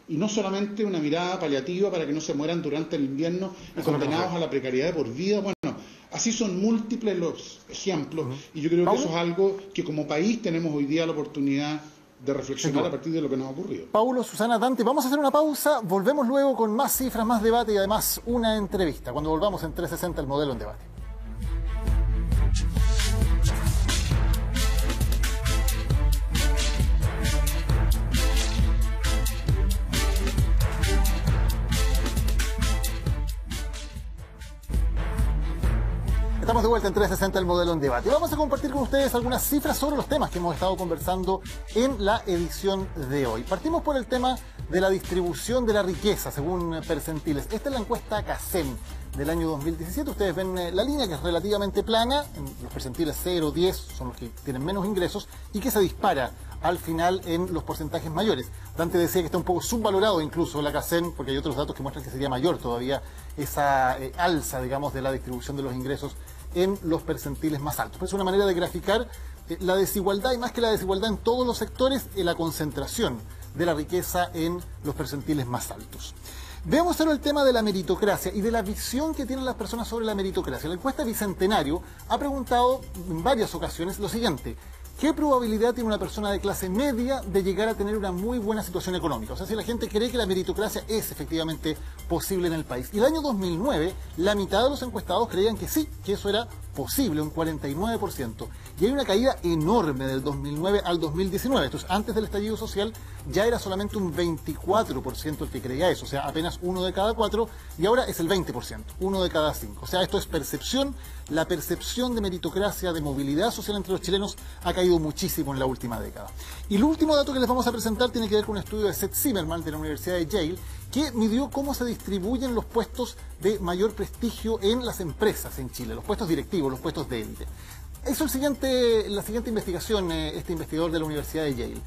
y no solamente una mirada paliativa para que no se mueran durante el invierno y condenados a la precariedad de por vida. Bueno, así son múltiples los ejemplos, y yo creo que eso es algo que como país tenemos hoy día la oportunidad de reflexionar a partir de lo que nos ha ocurrido. Paulo, Susana, Dante, vamos a hacer una pausa, volvemos luego con más cifras, más debate y además una entrevista, cuando volvamos en 360 el modelo en debate. Estamos de vuelta en 360 el modelo en debate. Vamos a compartir con ustedes algunas cifras sobre los temas que hemos estado conversando en la edición de hoy. Partimos por el tema de la distribución de la riqueza según percentiles. Esta es la encuesta CACEM del año 2017. Ustedes ven la línea, que es relativamente plana. Los percentiles 0, 10 son los que tienen menos ingresos, y que se dispara al final en los porcentajes mayores. Dante decía que está un poco subvalorado incluso la CACEM, porque hay otros datos que muestran que sería mayor todavía esa alza, digamos, de la distribución de los ingresos en los percentiles más altos. Pues es una manera de graficar la desigualdad, y más que la desigualdad en todos los sectores, la concentración de la riqueza en los percentiles más altos. Veamos ahora el tema de la meritocracia y de la visión que tienen las personas sobre la meritocracia. La encuesta Bicentenario ha preguntado en varias ocasiones lo siguiente: ¿qué probabilidad tiene una persona de clase media de llegar a tener una muy buena situación económica? O sea, si la gente cree que la meritocracia es efectivamente posible en el país. Y el año 2009, la mitad de los encuestados creían que sí, que eso era posible, un 49%. Y hay una caída enorme del 2009 al 2019. Entonces, antes del estallido social ya era solamente un 24% el que creía eso, o sea, apenas 1 de cada 4, y ahora es el 20%, 1 de cada 5. O sea, esto es percepción. La percepción de meritocracia, de movilidad social entre los chilenos ha caído muchísimo en la última década. Y el último dato que les vamos a presentar tiene que ver con un estudio de Seth Zimmerman de la Universidad de Yale, que midió cómo se distribuyen los puestos de mayor prestigio en las empresas en Chile, los puestos directivos, los puestos de élite. Hizo la siguiente investigación, este investigador de la Universidad de Yale.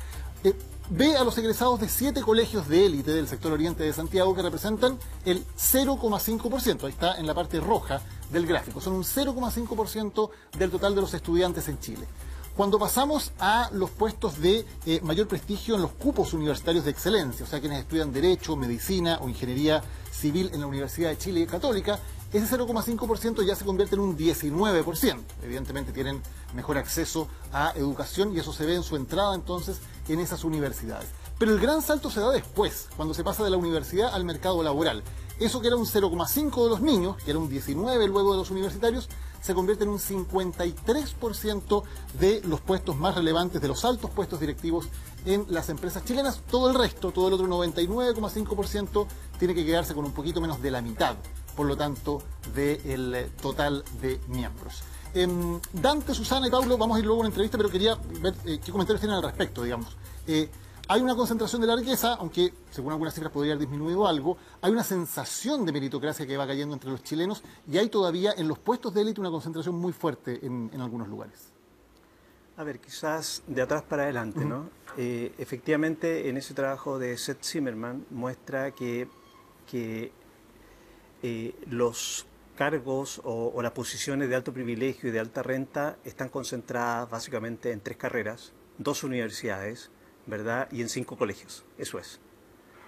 Ve a los egresados de 7 colegios de élite del sector oriente de Santiago que representan el 0,5%, ahí está en la parte roja del gráfico, son un 0,5% del total de los estudiantes en Chile. Cuando pasamos a los puestos de mayor prestigio en los cupos universitarios de excelencia, o sea, quienes estudian Derecho, Medicina o Ingeniería Civil en la Universidad de Chile Católica, ese 0,5% ya se convierte en un 19%. Evidentemente tienen mejor acceso a educación y eso se ve en su entrada entonces en esas universidades. Pero el gran salto se da después, cuando se pasa de la universidad al mercado laboral. Eso que era un 0,5% de los niños, que era un 19% luego de los universitarios, se convierte en un 53% de los puestos más relevantes, de los altos puestos directivos en las empresas chilenas. Todo el resto, todo el otro 99,5% tiene que quedarse con un poquito menos de la mitad, por lo tanto, del total de miembros. Dante, Susana y Paulo, vamos a ir luego a una entrevista, pero quería ver qué comentarios tienen al respecto, digamos. Hay una concentración de la riqueza, aunque según algunas cifras podría haber disminuido algo. Hay una sensación de meritocracia que va cayendo entre los chilenos y hay todavía en los puestos de élite una concentración muy fuerte en algunos lugares. A ver, quizás de atrás para adelante, ¿no? Efectivamente, en ese trabajo de Seth Zimmerman muestra que los cargos o las posiciones de alto privilegio y de alta renta están concentradas básicamente en 3 carreras, 2 universidades, ¿verdad? Y en 5 colegios, eso es.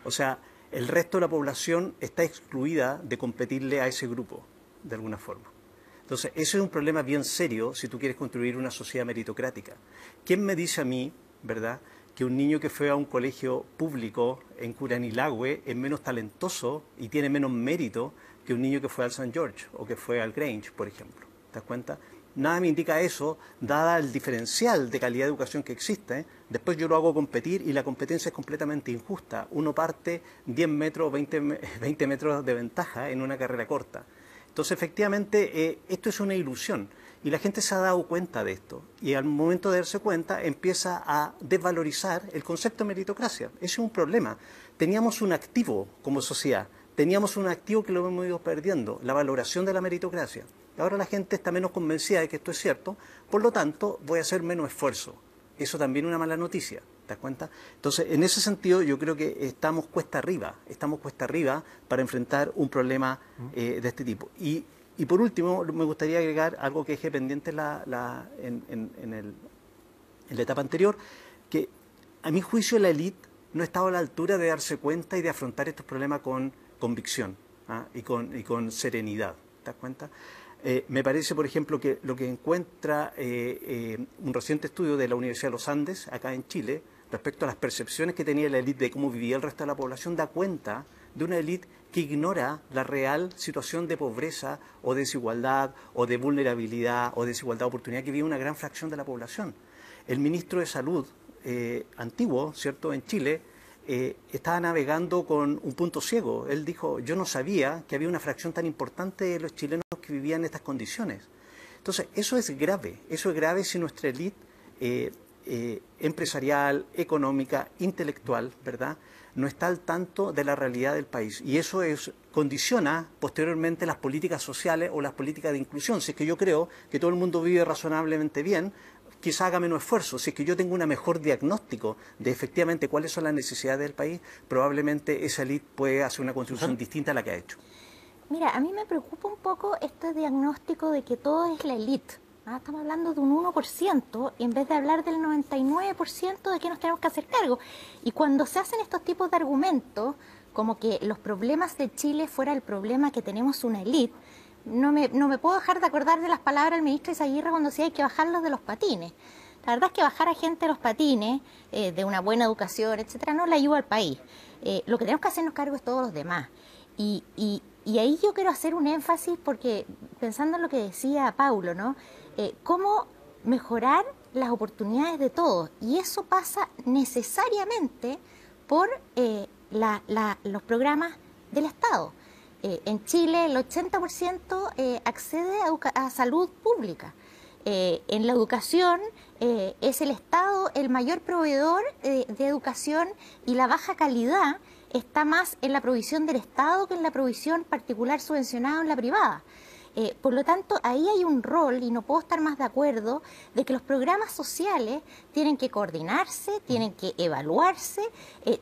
O sea, el resto de la población está excluida de competirle a ese grupo, de alguna forma. Entonces, ese es un problema bien serio si tú quieres construir una sociedad meritocrática. ¿Quién me dice a mí, verdad, que un niño que fue a un colegio público en Curanilahue es menos talentoso y tiene menos mérito que un niño que fue al St. George o que fue al Grange, por ejemplo? ¿Te das cuenta? Nada me indica eso, dada el diferencial de calidad de educación que existe. Después yo lo hago competir y la competencia es completamente injusta. Uno parte 10 metros, 20 metros de ventaja en una carrera corta. Entonces, efectivamente, esto es una ilusión. Y la gente se ha dado cuenta de esto. Y al momento de darse cuenta, empieza a desvalorizar el concepto de meritocracia. Ese es un problema. Teníamos un activo como sociedad. Teníamos un activo que lo hemos ido perdiendo, la valoración de la meritocracia. Ahora la gente está menos convencida de que esto es cierto, por lo tanto voy a hacer menos esfuerzo. Eso también es una mala noticia, ¿te das cuenta? Entonces, en ese sentido yo creo que estamos cuesta arriba para enfrentar un problema de este tipo. Y por último, me gustaría agregar algo que dejé pendiente en la etapa anterior, que a mi juicio la élite no ha estado a la altura de darse cuenta y de afrontar estos problemas con convicción y con serenidad, ¿te das cuenta? Me parece, por ejemplo, que lo que encuentra un reciente estudio de la Universidad de los Andes, acá en Chile, respecto a las percepciones que tenía la élite de cómo vivía el resto de la población, da cuenta de una élite que ignora la real situación de pobreza o desigualdad o de vulnerabilidad o desigualdad de oportunidad que vive una gran fracción de la población. El ministro de Salud antiguo, ¿cierto?, en Chile, estaba navegando con un punto ciego. Él dijo, yo no sabía que había una fracción tan importante de los chilenos que vivían en estas condiciones. Entonces, eso es grave si nuestra élite empresarial, económica, intelectual, ¿verdad?, no está al tanto de la realidad del país. Y eso condiciona posteriormente las políticas sociales o las políticas de inclusión. Si es que yo creo que todo el mundo vive razonablemente bien, quizá haga menos esfuerzo. Si es que yo tengo un mejor diagnóstico de efectivamente cuáles son las necesidades del país, probablemente esa élite puede hacer una construcción distinta a la que ha hecho. Mira, a mí me preocupa un poco este diagnóstico de que todo es la élite. Estamos hablando de un 1% en vez de hablar del 99% de que nos tenemos que hacer cargo. Y cuando se hacen estos tipos de argumentos, como que los problemas de Chile fuera el problema que tenemos una élite, no me puedo dejar de acordar de las palabras del ministro Izaguirre cuando decía hay que bajarlos de los patines. La verdad es que bajar a gente de los patines, de una buena educación, etcétera, no le ayuda al país. Lo que tenemos que hacernos cargo es todos los demás. Y ahí yo quiero hacer un énfasis porque pensando en lo que decía Paulo, ¿no? Cómo mejorar las oportunidades de todos. Y eso pasa necesariamente por los programas del Estado. En Chile el 80% accede a salud pública. En la educación es el Estado el mayor proveedor de educación, y la baja calidad está más en la provisión del Estado que en la provisión particular subvencionada en la privada. Por lo tanto, ahí hay un rol, y no puedo estar más de acuerdo, de que los programas sociales tienen que coordinarse, tienen que evaluarse,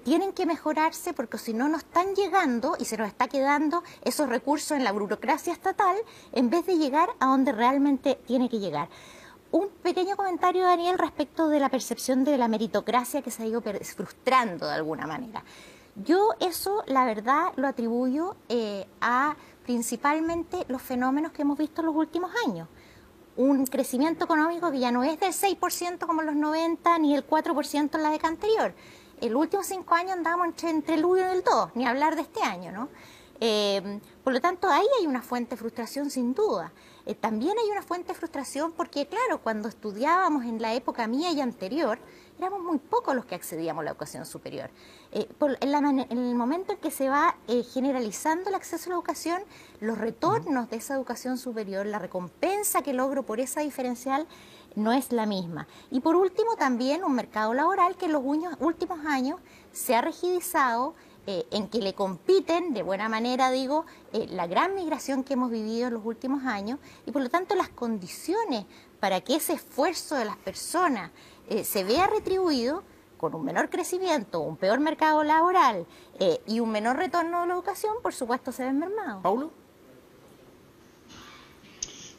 tienen que mejorarse, porque si no, no están llegando y se nos está quedando esos recursos en la burocracia estatal en vez de llegar a donde realmente tiene que llegar. Un pequeño comentario, Daniel, respecto de la percepción de la meritocracia que se ha ido frustrando de alguna manera. Yo eso, la verdad, lo atribuyo a principalmente los fenómenos que hemos visto en los últimos años. Un crecimiento económico que ya no es del 6% como en los 90, ni el 4% en la década anterior. En los últimos 5 años andábamos entre el 1 y el 2, ni hablar de este año, ¿no? Por lo tanto, ahí hay una fuente de frustración sin duda. También hay una fuente de frustración porque, claro, cuando estudiábamos en la época mía y anterior, éramos muy pocos los que accedíamos a la educación superior. En el momento en que se va generalizando el acceso a la educación, los retornos de esa educación superior, la recompensa que logro por esa diferencial, no es la misma. Y por último, también un mercado laboral que en los últimos años se ha rigidizado, en que le compiten, de buena manera digo, la gran migración que hemos vivido en los últimos años, y por lo tanto las condiciones para que ese esfuerzo de las personas se vea retribuido con un menor crecimiento, un peor mercado laboral y un menor retorno de la educación, por supuesto se ven mermados. ¿Paulo?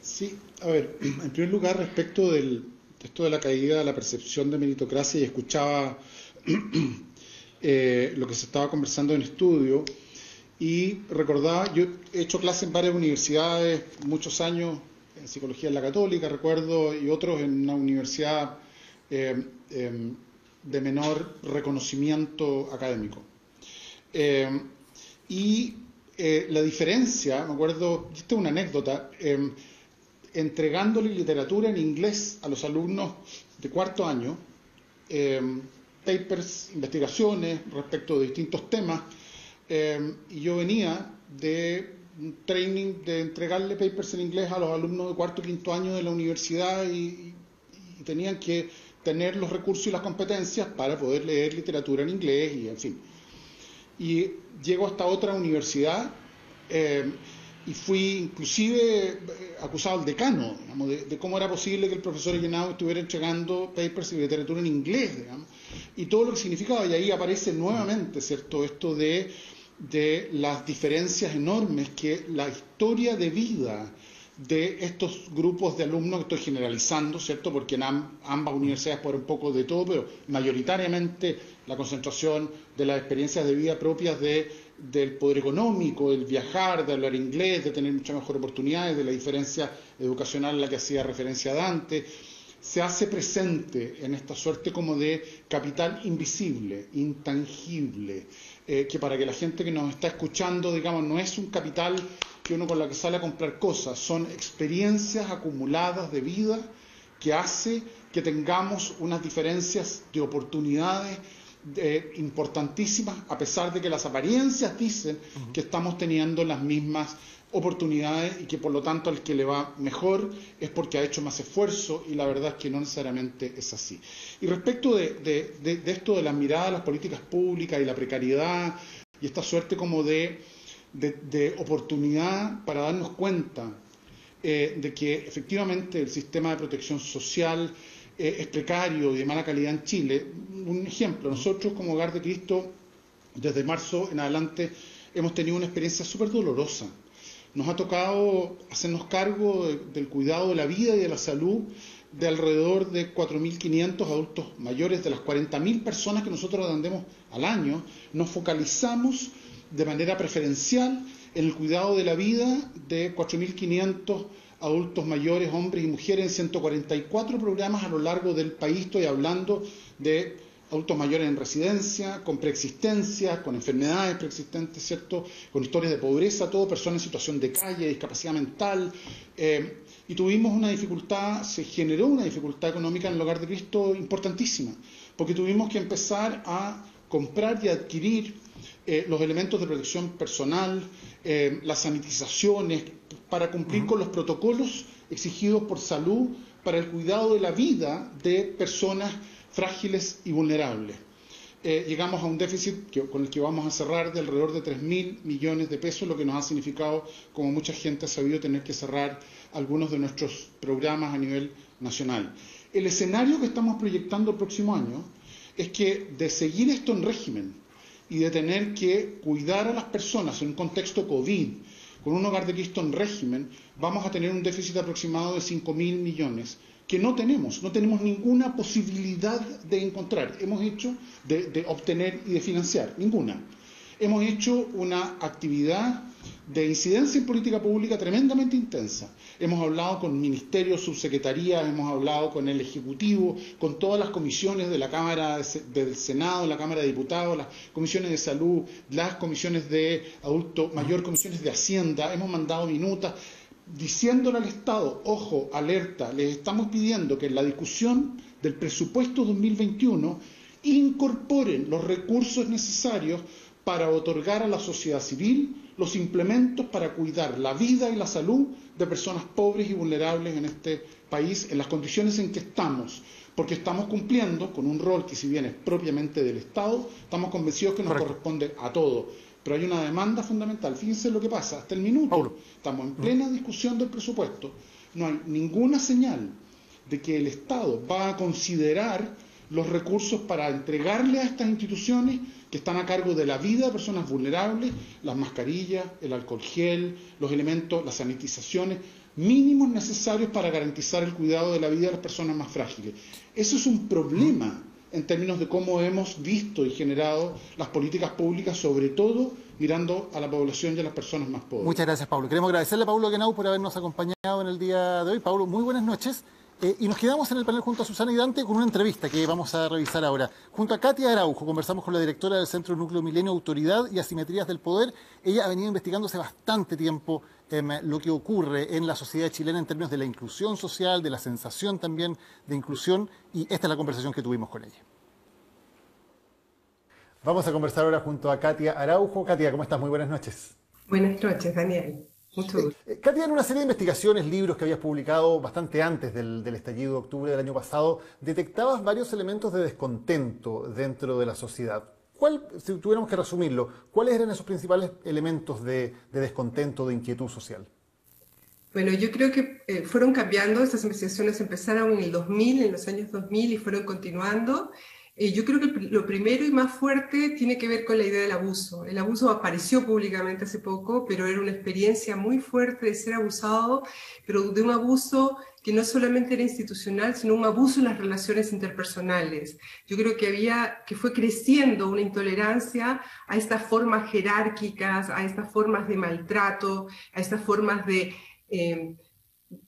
Sí, a ver, en primer lugar, respecto de esto de la caída de la percepción de meritocracia, y escuchaba lo que se estaba conversando en estudio, y recordaba, yo he hecho clases en varias universidades, muchos años en psicología en la Católica, recuerdo, y otros en una universidad de menor reconocimiento académico. La diferencia, me acuerdo, esta es una anécdota, entregándole literatura en inglés a los alumnos de 4º año, papers, investigaciones respecto de distintos temas, y yo venía de un training de entregarle papers en inglés a los alumnos de 4º y 5º año de la universidad, y tenían que tener los recursos y las competencias para poder leer literatura en inglés, y en fin. Y llego a esta otra universidad y fui inclusive acusado al decano, digamos, de cómo era posible que el profesor Llenado estuviera entregando papers y literatura en inglés, digamos, y todo lo que significaba. Y ahí aparece nuevamente, ¿cierto?, esto de las diferencias enormes que la historia de vida de estos grupos de alumnos, que estoy generalizando, ¿cierto?, porque en ambas universidades por un poco de todo, pero mayoritariamente la concentración de las experiencias de vida propias del poder económico, del viajar, de hablar inglés, de tener muchas mejores oportunidades, de la diferencia educacional a la que hacía referencia Dante, se hace presente en esta suerte como de capital invisible, intangible, que para que la gente que nos está escuchando, digamos, no es un capital que uno con la que sale a comprar cosas, son experiencias acumuladas de vida que hace que tengamos unas diferencias de oportunidades importantísimas, a pesar de que las apariencias dicen que estamos teniendo las mismas oportunidades y que por lo tanto al que le va mejor es porque ha hecho más esfuerzo, y la verdad es que no necesariamente es así. Y respecto de esto de la mirada a las políticas públicas y la precariedad y esta suerte como de oportunidad para darnos cuenta de que efectivamente el sistema de protección social es precario y de mala calidad en Chile. Un ejemplo, nosotros como Hogar de Cristo desde marzo en adelante hemos tenido una experiencia súper dolorosa. Nos ha tocado hacernos cargo del cuidado de la vida y de la salud de alrededor de 4.500 adultos mayores, de las 40.000 personas que nosotros atendemos al año. Nos focalizamos de manera preferencial en el cuidado de la vida de 4.500 adultos mayores, hombres y mujeres, en 144 programas a lo largo del país. Estoy hablando de adultos mayores en residencia, con preexistencias, con enfermedades preexistentes, ¿cierto? Con historias de pobreza, todo, personas en situación de calle, discapacidad mental. Y tuvimos una dificultad, se generó una dificultad económica en el Hogar de Cristo importantísima, porque tuvimos que empezar a comprar y adquirir los elementos de protección personal, las sanitizaciones, para cumplir con los protocolos exigidos por salud para el cuidado de la vida de personas frágiles y vulnerables. Llegamos a un déficit con el que vamos a cerrar de alrededor de 3.000 millones de pesos, lo que nos ha significado, como mucha gente ha sabido, tener que cerrar algunos de nuestros programas a nivel nacional. El escenario que estamos proyectando el próximo año es que de seguir esto en régimen y de tener que cuidar a las personas en un contexto COVID, con un Hogar de Cristo en régimen, vamos a tener un déficit aproximado de 5.000 millones, que no tenemos ninguna posibilidad de encontrar, de obtener y de financiar, ninguna. Hemos hecho una actividad de incidencia en política pública tremendamente intensa. Hemos hablado con ministerios, subsecretarías, hemos hablado con el Ejecutivo, con todas las comisiones de la Cámara del Senado, la Cámara de Diputados, las comisiones de salud, las comisiones de adulto mayor, comisiones de Hacienda. Hemos mandado minutas diciéndole al Estado, ojo, alerta, les estamos pidiendo que en la discusión del presupuesto 2021 incorporen los recursos necesarios para otorgar a la sociedad civil los implementos para cuidar la vida y la salud de personas pobres y vulnerables en este país, en las condiciones en que estamos, porque estamos cumpliendo con un rol que, si bien es propiamente del Estado, estamos convencidos que nos corresponde a todos. Pero hay una demanda fundamental. Fíjense lo que pasa, hasta el minuto, Paulo, estamos en plena discusión del presupuesto, no hay ninguna señal de que el Estado va a considerar los recursos para entregarle a estas instituciones que están a cargo de la vida de personas vulnerables, las mascarillas, el alcohol gel, los elementos, las sanitizaciones mínimos necesarios para garantizar el cuidado de la vida de las personas más frágiles. Eso es un problema en términos de cómo hemos visto y generado las políticas públicas, sobre todo mirando a la población y a las personas más pobres. Muchas gracias, Pablo. Queremos agradecerle a Pablo Genau por habernos acompañado en el día de hoy. Pablo, muy buenas noches. Y nos quedamos en el panel junto a Susana y Dante con una entrevista que vamos a revisar ahora. Junto a Katia Araujo conversamos con la directora del Centro Núcleo Milenio, Autoridad y Asimetrías del Poder. Ella ha venido investigando hace bastante tiempo lo que ocurre en la sociedad chilena en términos de la inclusión social, de la sensación también de inclusión, y esta es la conversación que tuvimos con ella. Vamos a conversar ahora junto a Katia Araujo. Katia, ¿cómo estás? Muy buenas noches. Buenas noches, Daniel. Mucho gusto. Katia, en una serie de investigaciones, libros que habías publicado bastante antes del estallido de octubre del año pasado, detectabas varios elementos de descontento dentro de la sociedad. Si tuviéramos que resumirlo, ¿cuáles eran esos principales elementos de descontento, de inquietud social? Bueno, yo creo que fueron cambiando. Estas investigaciones empezaron en el 2000, en los años 2000, y fueron continuando. Yo creo que lo primero y más fuerte tiene que ver con la idea del abuso. El abuso apareció públicamente hace poco, pero era una experiencia muy fuerte de ser abusado, pero de un abuso que no solamente era institucional, sino un abuso en las relaciones interpersonales. Yo creo que fue creciendo una intolerancia a estas formas jerárquicas, a estas formas de maltrato, a estas formas de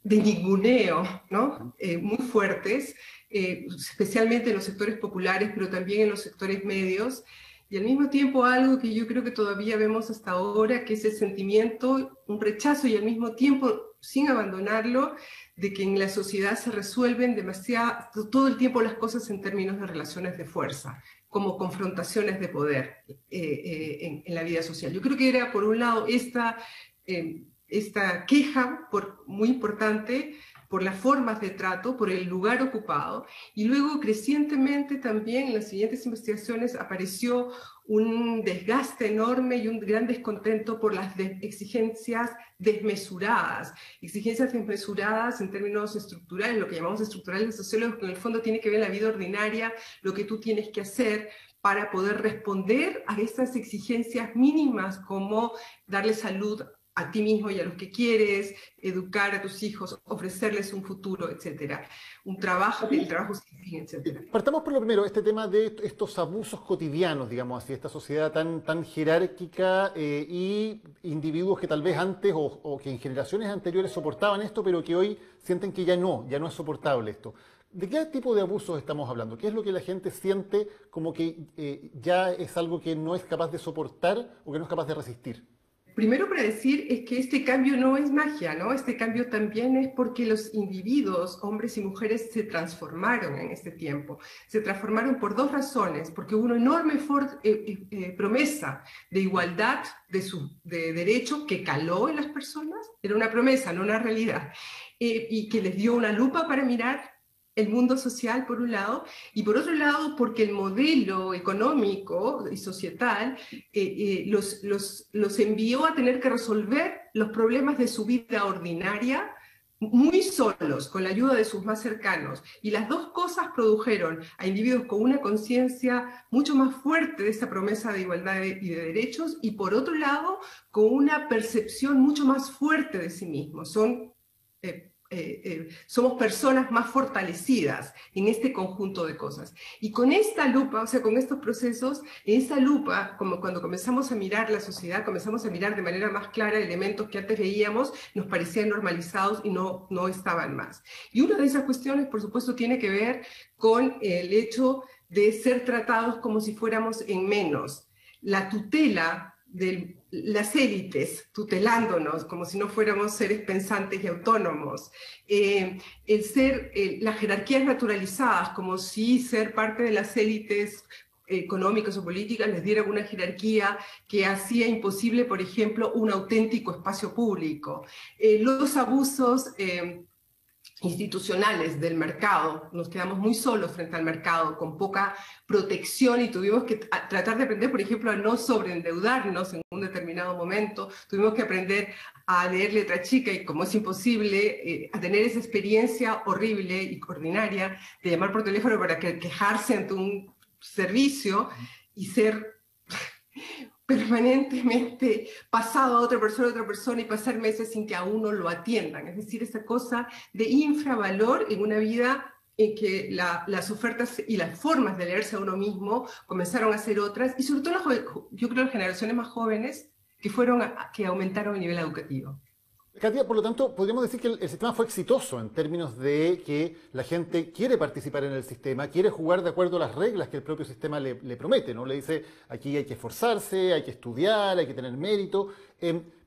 ninguneo, ¿no? Muy fuertes, especialmente en los sectores populares, pero también en los sectores medios, y al mismo tiempo algo que yo creo que todavía vemos hasta ahora, que es el sentimiento, un rechazo y al mismo tiempo, sin abandonarlo, de que en la sociedad se resuelven todo el tiempo las cosas en términos de relaciones de fuerza, como confrontaciones de poder en la vida social. Yo creo que era, por un lado, esta queja muy importante por las formas de trato, por el lugar ocupado, y luego crecientemente también en las siguientes investigaciones apareció un desgaste enorme y un gran descontento por las exigencias desmesuradas en términos estructurales, lo que llamamos estructurales de sociólogos, que en el fondo tiene que ver la vida ordinaria, lo que tú tienes que hacer para poder responder a estas exigencias mínimas, como darle salud a ti mismo y a los que quieres, educar a tus hijos, ofrecerles un futuro, etcétera. El trabajo sin fin, etcétera. Partamos por lo primero, este tema de estos abusos cotidianos, digamos así, esta sociedad tan jerárquica y individuos que tal vez antes o que en generaciones anteriores soportaban esto, pero que hoy sienten que ya no es soportable esto. ¿De qué tipo de abusos estamos hablando? ¿Qué es lo que la gente siente como que ya es algo que no es capaz de soportar o que no es capaz de resistir? Primero para decir es que este cambio no es magia, ¿no? Este cambio también es porque los individuos, hombres y mujeres, se transformaron en este tiempo. Se transformaron por dos razones, porque hubo una enorme promesa de igualdad, de derecho que caló en las personas. Era una promesa, no una realidad. Y que les dio una lupa para mirar el mundo social, por un lado, y por otro lado, porque el modelo económico y societal los envió a tener que resolver los problemas de su vida ordinaria muy solos, con la ayuda de sus más cercanos. Y las dos cosas produjeron a individuos con una conciencia mucho más fuerte de esa promesa de igualdad y de derechos, y por otro lado, con una percepción mucho más fuerte de sí mismos. Somos personas más fortalecidas en este conjunto de cosas. Y con esta lupa, o sea, con estos procesos, en esa lupa, como cuando comenzamos a mirar la sociedad, comenzamos a mirar de manera más clara elementos que antes veíamos, nos parecían normalizados y no estaban más. Y una de esas cuestiones, por supuesto, tiene que ver con el hecho de ser tratados como si fuéramos en menos. La tutela de las élites tutelándonos como si no fuéramos seres pensantes y autónomos, las jerarquías naturalizadas como si ser parte de las élites económicas o políticas les diera una jerarquía que hacía imposible, por ejemplo, un auténtico espacio público. Los abusos institucionales del mercado, nos quedamos muy solos frente al mercado, con poca protección, y tuvimos que tratar de aprender, por ejemplo, a no sobreendeudarnos en un determinado momento, tuvimos que aprender a leer letra chica, y como es imposible, a tener esa experiencia horrible y ordinaria de llamar por teléfono para quejarse ante un servicio y ser permanentemente pasado a otra persona y pasar meses sin que a uno lo atiendan. Es decir, esa cosa de infravalor en una vida en que las ofertas y las formas de leerse a uno mismo comenzaron a ser otras, y sobre todo yo creo las generaciones más jóvenes que aumentaron el nivel educativo. Katia, por lo tanto, podríamos decir que el sistema fue exitoso en términos de que la gente quiere participar en el sistema, quiere jugar de acuerdo a las reglas que el propio sistema le promete, ¿no? Le dice, aquí hay que esforzarse, hay que estudiar, hay que tener mérito,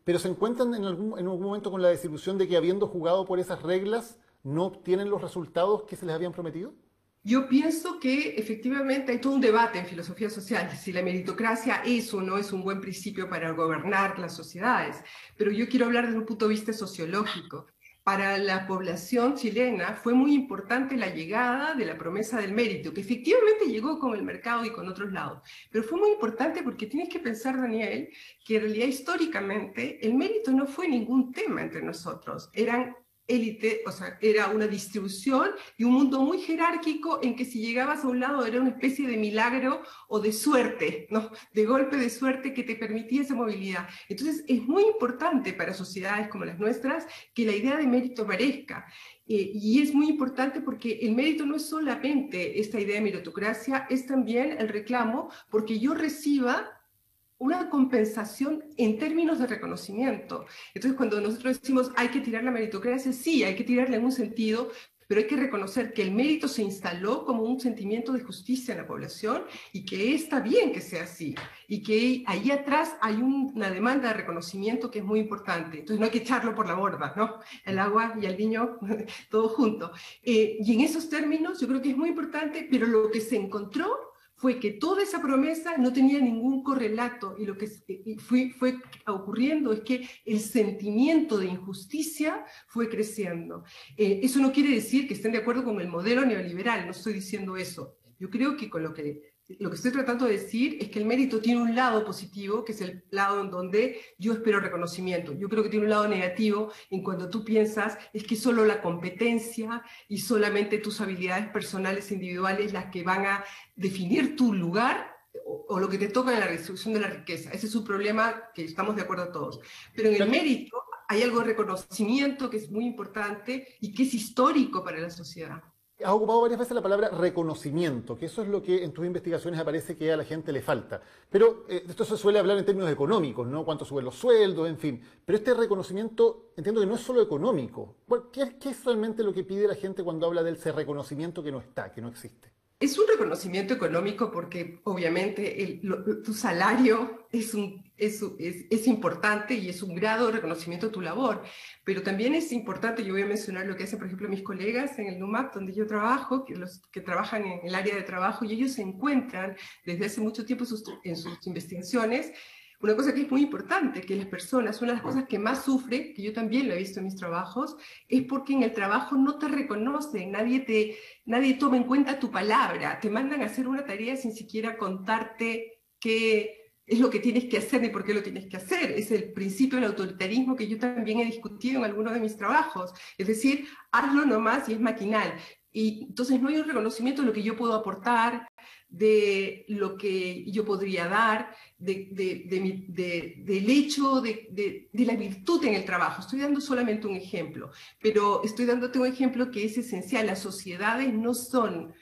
pero se encuentran en algún momento con la desilusión de que, habiendo jugado por esas reglas, no obtienen los resultados que se les habían prometido. Yo pienso que efectivamente hay todo un debate en filosofía social, si la meritocracia es o no es un buen principio para gobernar las sociedades, pero yo quiero hablar desde un punto de vista sociológico. Para la población chilena fue muy importante la llegada de la promesa del mérito, que efectivamente llegó con el mercado y con otros lados, pero fue muy importante porque tienes que pensar, Daniel, que en realidad históricamente el mérito no fue ningún tema entre nosotros, eran élite, o sea, era una distribución y un mundo muy jerárquico en que si llegabas a un lado era una especie de milagro o de suerte, ¿no? De golpe de suerte que te permitía esa movilidad. Entonces es muy importante para sociedades como las nuestras que la idea de mérito aparezca. Y es muy importante porque el mérito no es solamente esta idea de meritocracia, es también el reclamo porque yo reciba una compensación en términos de reconocimiento. Entonces, cuando nosotros decimos hay que tirar la meritocracia, sí, hay que tirarla en un sentido, pero hay que reconocer que el mérito se instaló como un sentimiento de justicia en la población y que está bien que sea así, y que ahí atrás hay una demanda de reconocimiento que es muy importante. Entonces no hay que echarlo por la borda, ¿no? El agua y el niño, todo junto. Y en esos términos yo creo que es muy importante, pero lo que se encontró fue que toda esa promesa no tenía ningún correlato, y lo que fue ocurriendo es que el sentimiento de injusticia fue creciendo. Eso no quiere decir que estén de acuerdo con el modelo neoliberal, no estoy diciendo eso. Yo creo que con lo que estoy tratando de decir es que el mérito tiene un lado positivo, que es el lado en donde yo espero reconocimiento. Yo creo que tiene un lado negativo en cuando tú piensas es que solo la competencia y solamente tus habilidades personales e individuales las que van a definir tu lugar o lo que te toca en la redistribución de la riqueza. Ese es un problema que estamos de acuerdo todos. Pero en el mérito hay algo de reconocimiento que es muy importante y que es histórico para la sociedad. Has ocupado varias veces la palabra reconocimiento, que eso es lo que en tus investigaciones aparece que a la gente le falta. Pero esto se suele hablar en términos económicos, ¿no? Cuánto suben los sueldos, en fin. Pero este reconocimiento, entiendo que no es solo económico. ¿Qué es realmente lo que pide la gente cuando habla de ese reconocimiento que no está, que no existe? Es un reconocimiento económico porque obviamente tu salario es importante y es un grado de reconocimiento de tu labor, pero también es importante, yo voy a mencionar lo que hacen por ejemplo mis colegas en el NUMAC donde yo trabajo, los que trabajan en el área de trabajo, y ellos se encuentran desde hace mucho tiempo en sus investigaciones una cosa que es muy importante, que las personas, una de las cosas que más sufre, que yo también lo he visto en mis trabajos, es porque en el trabajo no te reconocen, nadie toma en cuenta tu palabra, te mandan a hacer una tarea sin siquiera contarte qué es lo que tienes que hacer ni por qué lo tienes que hacer. Es el principio del autoritarismo que yo también he discutido en algunos de mis trabajos. Es decir, hazlo nomás y es maquinal. Y entonces no hay un reconocimiento de lo que yo puedo aportar, de lo que yo podría dar, del hecho de la virtud en el trabajo. Estoy dando solamente un ejemplo, pero estoy dándote un ejemplo que es esencial. Las sociedades no son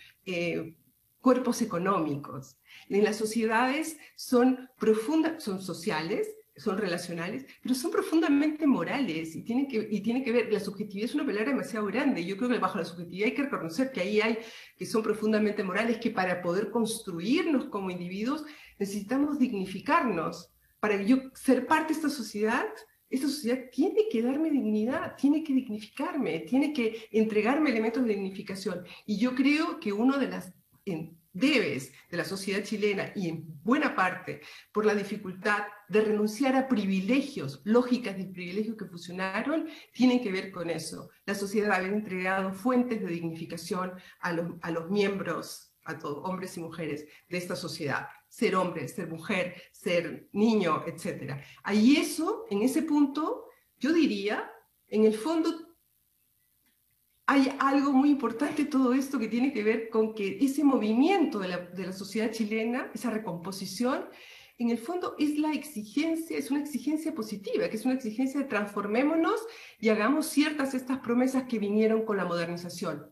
cuerpos económicos. Las sociedades son profundas, son sociales, son relacionales, pero son profundamente morales y tienen que ver, la subjetividad es una palabra demasiado grande. Yo creo que bajo la subjetividad hay que reconocer que ahí hay que son profundamente morales, que para poder construirnos como individuos necesitamos dignificarnos. Para yo ser parte de esta sociedad tiene que darme dignidad, tiene que dignificarme, tiene que entregarme elementos de dignificación. Y yo creo que uno de las debes de la sociedad chilena, y en buena parte por la dificultad de renunciar a privilegios, lógicas de privilegios que fusionaron, tienen que ver con eso. La sociedad ha entregado fuentes de dignificación a los miembros, a todos, hombres y mujeres de esta sociedad. Ser hombre, ser mujer, ser niño, etc. Ahí eso, en ese punto, yo diría, en el fondo, hay algo muy importante en todo esto que tiene que ver con que ese movimiento de la sociedad chilena, esa recomposición, en el fondo es una exigencia positiva, que es una exigencia de transformémonos y hagamos ciertas estas promesas que vinieron con la modernización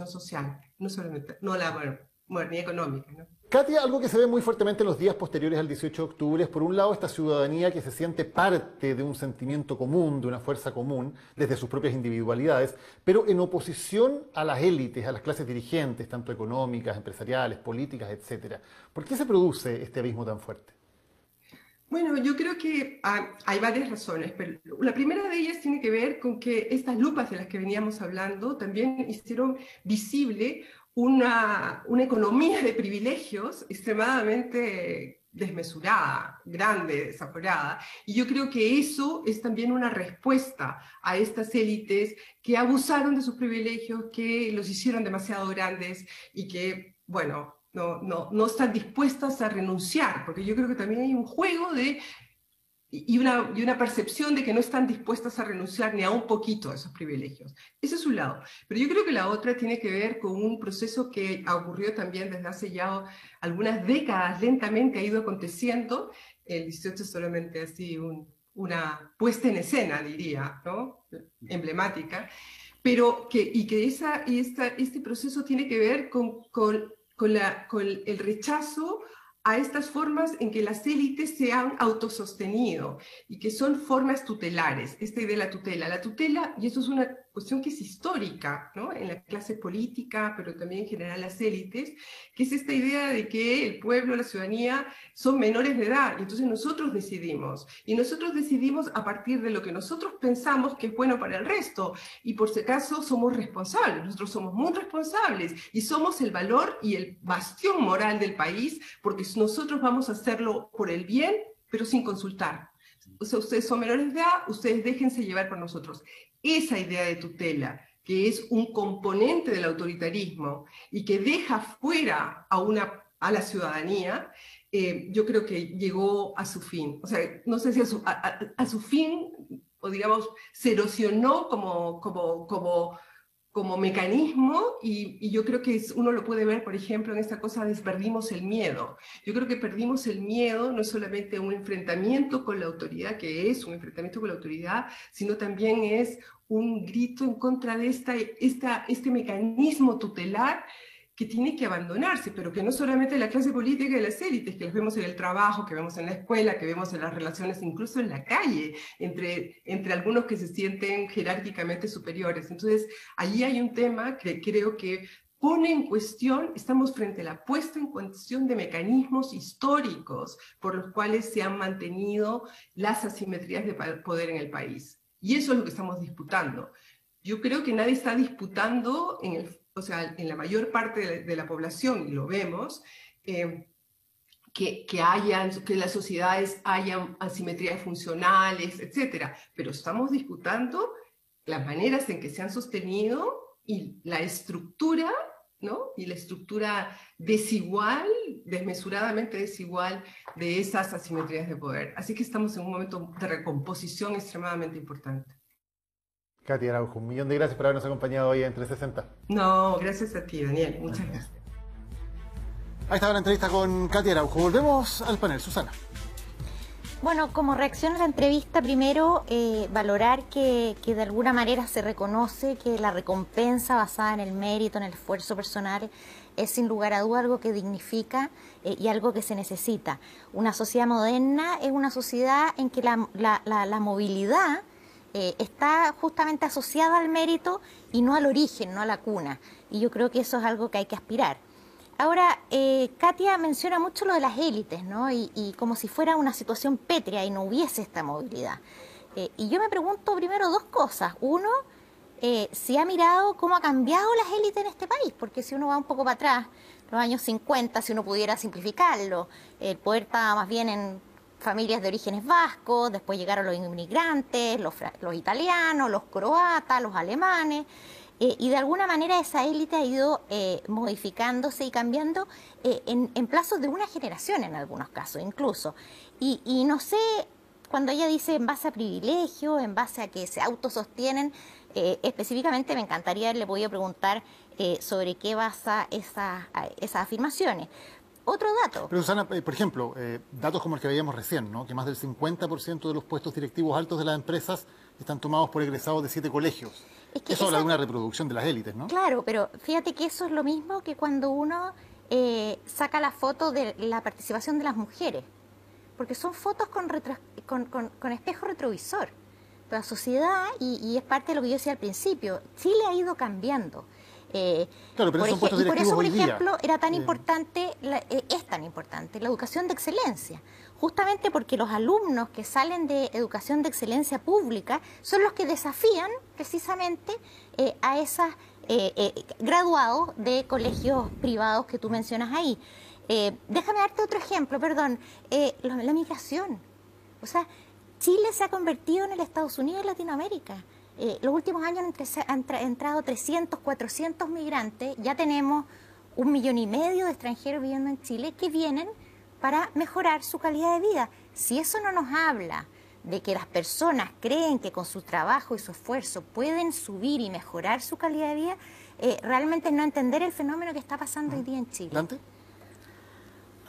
social, no la modernidad económica, ¿no? Katia, algo que se ve muy fuertemente en los días posteriores al 18 de octubre es, por un lado, esta ciudadanía que se siente parte de un sentimiento común, de una fuerza común, desde sus propias individualidades, pero en oposición a las élites, a las clases dirigentes, tanto económicas, empresariales, políticas, etc. ¿Por qué se produce este abismo tan fuerte? Bueno, yo creo que hay varias razones, pero la primera de ellas tiene que ver con que estas lupas de las que veníamos hablando también hicieron visible una economía de privilegios extremadamente desmesurada, grande, desaforada. Y yo creo que eso es también una respuesta a estas élites que abusaron de sus privilegios, que los hicieron demasiado grandes y que, bueno, no están dispuestas a renunciar, porque yo creo que también hay un juego y una percepción de que no están dispuestas a renunciar ni a un poquito a esos privilegios. Ese es un lado. Pero yo creo que la otra tiene que ver con un proceso que ocurrió también desde hace ya algunas décadas, lentamente ha ido aconteciendo. El 18 es solamente así una puesta en escena, diría, ¿no? Emblemática. Pero este proceso tiene que ver con el rechazo a estas formas en que las élites se han autosostenido y que son formas tutelares, esta idea de la tutela, y eso es una cuestión que es histórica, ¿no? En la clase política, pero también en general las élites, que es esta idea de que el pueblo, la ciudadanía, son menores de edad, y entonces nosotros decidimos a partir de lo que nosotros pensamos que es bueno para el resto, y por si acaso somos responsables, nosotros somos muy responsables, y somos el valor y el bastión moral del país, porque nosotros vamos a hacerlo por el bien, pero sin consultar. O sea, ustedes son menores de edad, ustedes déjense llevar por nosotros. Esa idea de tutela, que es un componente del autoritarismo y que deja fuera a la ciudadanía, yo creo que llegó a su fin. O sea, no sé si a su fin, o digamos, se erosionó como como mecanismo, y yo creo que uno lo puede ver, por ejemplo, en esta cosa de perdimos el miedo. Yo creo que perdimos el miedo, no es solamente un enfrentamiento con la autoridad, que es un enfrentamiento con la autoridad, sino también es un grito en contra de este mecanismo tutelar que tiene que abandonarse, pero que no solamente la clase política y las élites, que las vemos en el trabajo, que vemos en la escuela, que vemos en las relaciones, incluso en la calle, entre algunos que se sienten jerárquicamente superiores. Entonces, allí hay un tema que creo que pone en cuestión, estamos frente a la puesta en cuestión de mecanismos históricos por los cuales se han mantenido las asimetrías de poder en el país. Y eso es lo que estamos disputando. Yo creo que nadie está disputando en la mayor parte de la población, y lo vemos, que las sociedades hayan asimetrías funcionales, etc. Pero estamos disputando las maneras en que se han sostenido y la estructura, ¿no? Y la estructura desigual, desmesuradamente desigual, de esas asimetrías de poder. Así que estamos en un momento de recomposición extremadamente importante. Katia Araujo, un millón de gracias por habernos acompañado hoy en 360. No, gracias a ti, Daniel. Muchas gracias. Ahí estaba la entrevista con Katia Araujo. Volvemos al panel. Susana. Bueno, como reacción a la entrevista, primero valorar que de alguna manera se reconoce que la recompensa basada en el mérito, en el esfuerzo personal, es sin lugar a duda algo que dignifica y algo que se necesita. Una sociedad moderna es una sociedad en que la movilidad está justamente asociada al mérito y no al origen, no a la cuna. Y yo creo que eso es algo que hay que aspirar. Ahora, Katia menciona mucho lo de las élites, ¿no? Y como si fuera una situación pétrea y no hubiese esta movilidad. Y yo me pregunto primero dos cosas. Uno, si ha mirado cómo ha cambiado las élites en este país, porque si uno va un poco para atrás, los años 50, si uno pudiera simplificarlo, el poder estaba más bien en familias de orígenes vascos, después llegaron los inmigrantes, los italianos, los croatas, los alemanes, y de alguna manera esa élite ha ido modificándose y cambiando en plazos de una generación en algunos casos incluso. Y no sé, cuando ella dice en base a privilegio, en base a que se autosostienen, específicamente me encantaría haberle podido preguntar sobre qué basa esas afirmaciones. Otro dato. Pero Susana, por ejemplo, datos como el que veíamos recién, ¿no? Que más del 50% de los puestos directivos altos de las empresas están tomados por egresados de 7 colegios. Es que eso habla de una reproducción de las élites, ¿no? Claro, pero fíjate que eso es lo mismo que cuando uno saca la foto de la participación de las mujeres, porque son fotos con espejo retrovisor. La sociedad, y es parte de lo que yo decía al principio, Chile ha ido cambiando. Claro, pero son puestos directivos por hoy día. ejemplo, era tan importante, es tan importante la educación de excelencia, justamente porque los alumnos que salen de educación de excelencia pública son los que desafían precisamente a esos graduados de colegios privados que tú mencionas ahí. Déjame darte otro ejemplo, perdón, la migración. O sea, Chile se ha convertido en el Estados Unidos de Latinoamérica. Los últimos años han entrado 300, 400 migrantes, ya tenemos 1,5 millones de extranjeros viviendo en Chile que vienen para mejorar su calidad de vida. Si eso no nos habla de que las personas creen que con su trabajo y su esfuerzo pueden subir y mejorar su calidad de vida, realmente no entender el fenómeno que está pasando hoy día en Chile. ¿Dante?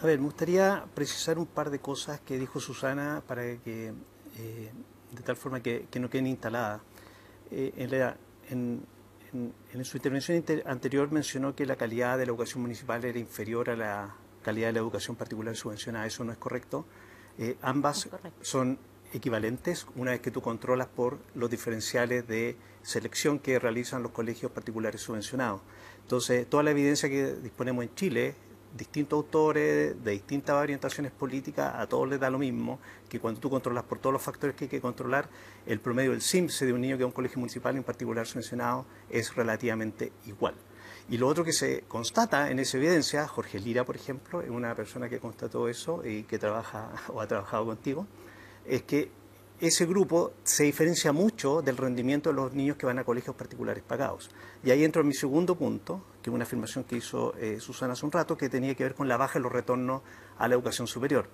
A ver, me gustaría precisar un par de cosas que dijo Susana para que, de tal forma que no queden instaladas. En su intervención anterior mencionó que la calidad de la educación municipal era inferior a la calidad de la educación particular subvencionada. Eso no es correcto. Ambas son equivalentes una vez que tú controlas por los diferenciales de selección que realizan los colegios particulares subvencionados. Entonces, toda la evidencia que disponemos en Chile, distintos autores de distintas orientaciones políticas, a todos les da lo mismo, que cuando tú controlas por todos los factores que hay que controlar, el promedio del CIMSE de un niño que va a un colegio municipal, en particular subvencionado, es relativamente igual. Y lo otro que se constata en esa evidencia, Jorge Lira, por ejemplo, es una persona que constató eso y que trabaja o ha trabajado contigo, es que ese grupo se diferencia mucho del rendimiento de los niños que van a colegios particulares pagados. Y ahí entro en mi segundo punto, que es una afirmación que hizo Susana hace un rato, que tenía que ver con la baja en los retornos a la educación superior.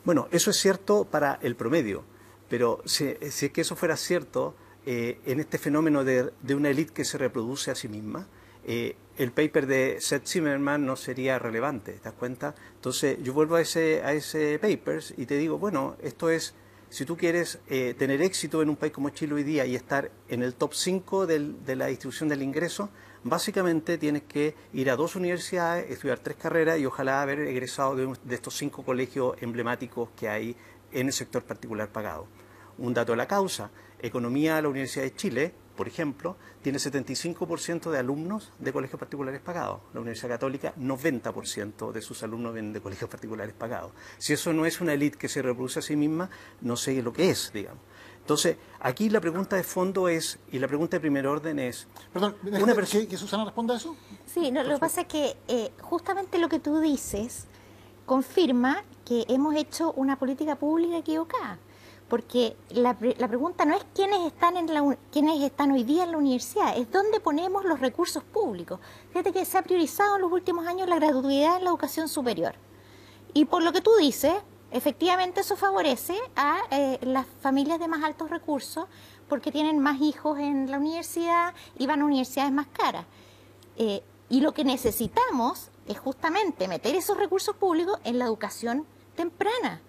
Bueno, eso es cierto para el promedio, pero si es que eso fuera cierto, en este fenómeno de una élite que se reproduce a sí misma, el paper de Seth Zimmerman no sería relevante, ¿te das cuenta? Entonces yo vuelvo a ese paper y te digo, bueno, esto es, si tú quieres tener éxito en un país como Chile hoy día y estar en el top 5 de la distribución del ingreso, básicamente tienes que ir a 2 universidades, estudiar 3 carreras y ojalá haber egresado de estos 5 colegios emblemáticos que hay en el sector particular pagado. Un dato de la causa, Economía de la Universidad de Chile, por ejemplo, tiene 75% de alumnos de colegios particulares pagados. La Universidad Católica, 90% de sus alumnos vienen de colegios particulares pagados. Si eso no es una élite que se reproduce a sí misma, no sé lo que es, digamos. Entonces, aquí la pregunta de fondo es, y la pregunta de primer orden es... Perdón, ¿que Susana responda a eso? Sí, no, lo que pasa es que justamente lo que tú dices confirma que hemos hecho una política pública equivocada. Porque la pregunta no es quiénes están hoy día en la universidad, es dónde ponemos los recursos públicos. Fíjate que se ha priorizado en los últimos años la gratuidad en la educación superior. Y por lo que tú dices, efectivamente eso favorece a las familias de más altos recursos porque tienen más hijos en la universidad y van a universidades más caras. Y lo que necesitamos es justamente meter esos recursos públicos en la educación temprana.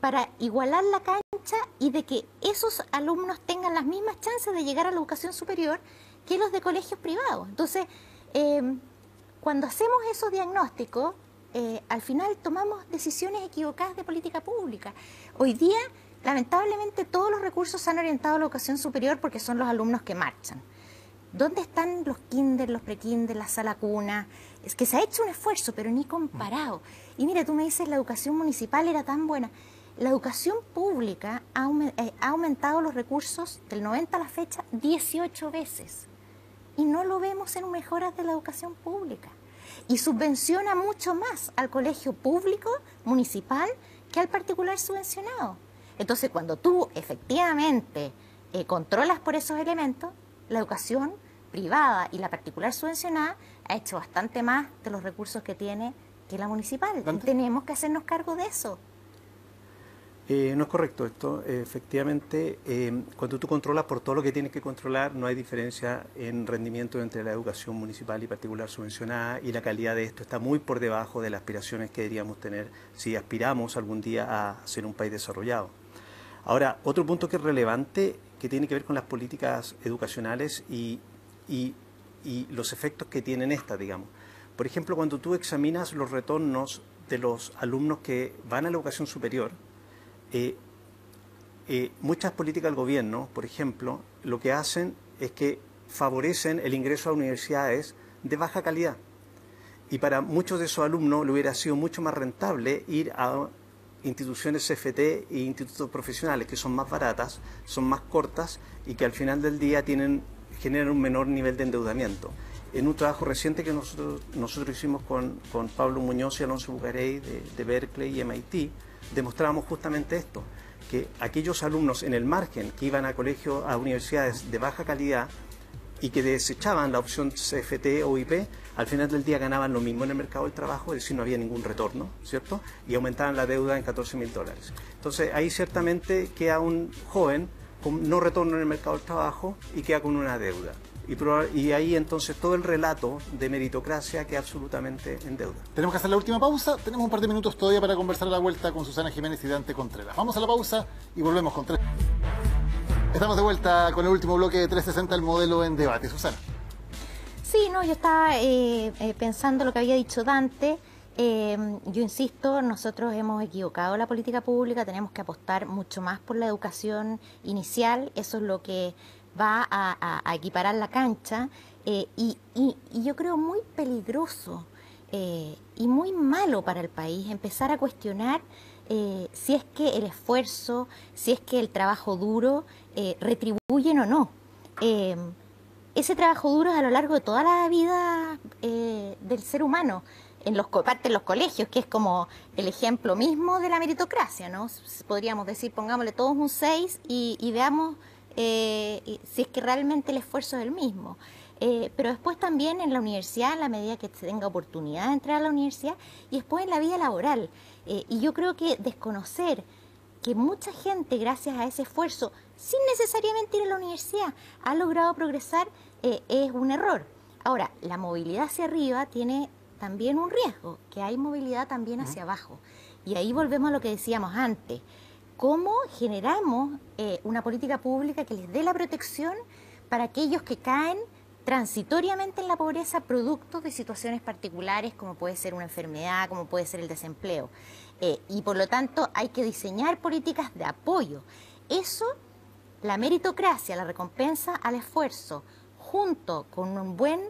Para igualar la cancha y de que esos alumnos tengan las mismas chances de llegar a la educación superior que los de colegios privados. Entonces, cuando hacemos esos diagnósticos, al final tomamos decisiones equivocadas de política pública. Hoy día, lamentablemente, todos los recursos se han orientado a la educación superior porque son los alumnos que marchan. ¿Dónde están los kinder, los pre-kinder, la sala cuna? Es que se ha hecho un esfuerzo, pero ni comparado. Y mira, tú me dices, la educación municipal era tan buena. La educación pública ha aumentado los recursos del 90 a la fecha 18 veces. Y no lo vemos en mejoras de la educación pública. Y subvenciona mucho más al colegio público, municipal, que al particular subvencionado. Entonces, cuando tú efectivamente controlas por esos elementos, la educación privada y la particular subvencionada ha hecho bastante más de los recursos que tiene que la municipal. Y tenemos que hacernos cargo de eso. No es correcto esto. Efectivamente, cuando tú controlas por todo lo que tienes que controlar, no hay diferencia en rendimiento entre la educación municipal y particular subvencionada, y la calidad de esto está muy por debajo de las aspiraciones que deberíamos tener si aspiramos algún día a ser un país desarrollado. Ahora, otro punto que es relevante, que tiene que ver con las políticas educacionales y los efectos que tienen estas, digamos. Por ejemplo, cuando tú examinas los retornos de los alumnos que van a la educación superior, muchas políticas del gobierno, por ejemplo, lo que hacen es que favorecen el ingreso a universidades de baja calidad. Y para muchos de esos alumnos le hubiera sido mucho más rentable ir a instituciones CFT e institutos profesionales, que son más baratas, son más cortas y que al final del día generan un menor nivel de endeudamiento. En un trabajo reciente que nosotros hicimos con Pablo Muñoz y Alonso Bucarey de Berkeley y MIT, demostrábamos justamente esto, que aquellos alumnos en el margen que iban a colegios, a universidades de baja calidad y que desechaban la opción CFT o IP, al final del día ganaban lo mismo en el mercado del trabajo, es decir, no había ningún retorno, ¿cierto? Y aumentaban la deuda en $14.000. Entonces, ahí ciertamente queda un joven con no retorno en el mercado del trabajo y queda con una deuda. Y ahí entonces todo el relato de meritocracia queda absolutamente en deuda. Tenemos que hacer la última pausa. Tenemos un par de minutos todavía para conversar a la vuelta con Susana Jiménez y Dante Contreras. Vamos a la pausa y volvemos con tres. Estamos de vuelta con el último bloque de 360, el modelo en debate. Susana. Sí, no, yo estaba pensando lo que había dicho Dante. Yo insisto, nosotros hemos equivocado la política pública, tenemos que apostar mucho más por la educación inicial, eso es lo que va a equiparar la cancha, y yo creo muy peligroso y muy malo para el país empezar a cuestionar si es que el esfuerzo, si es que el trabajo duro retribuyen o no. Ese trabajo duro es a lo largo de toda la vida del ser humano, parte en los colegios, que es como el ejemplo mismo de la meritocracia, ¿no? Podríamos decir, pongámosle todos un 6 y veamos si es que realmente el esfuerzo es el mismo. Pero después también en la universidad, en la medida que se tenga oportunidad de entrar a la universidad, y después en la vida laboral. Y yo creo que desconocer que mucha gente, gracias a ese esfuerzo, sin necesariamente ir a la universidad, ha logrado progresar, es un error. Ahora, la movilidad hacia arriba tiene también un riesgo, que hay movilidad también hacia abajo. Y ahí volvemos a lo que decíamos antes. ¿Cómo generamos una política pública que les dé la protección para aquellos que caen transitoriamente en la pobreza producto de situaciones particulares, como puede ser una enfermedad, como puede ser el desempleo? Y por lo tanto hay que diseñar políticas de apoyo. Eso, la meritocracia, la recompensa al esfuerzo, junto con un buen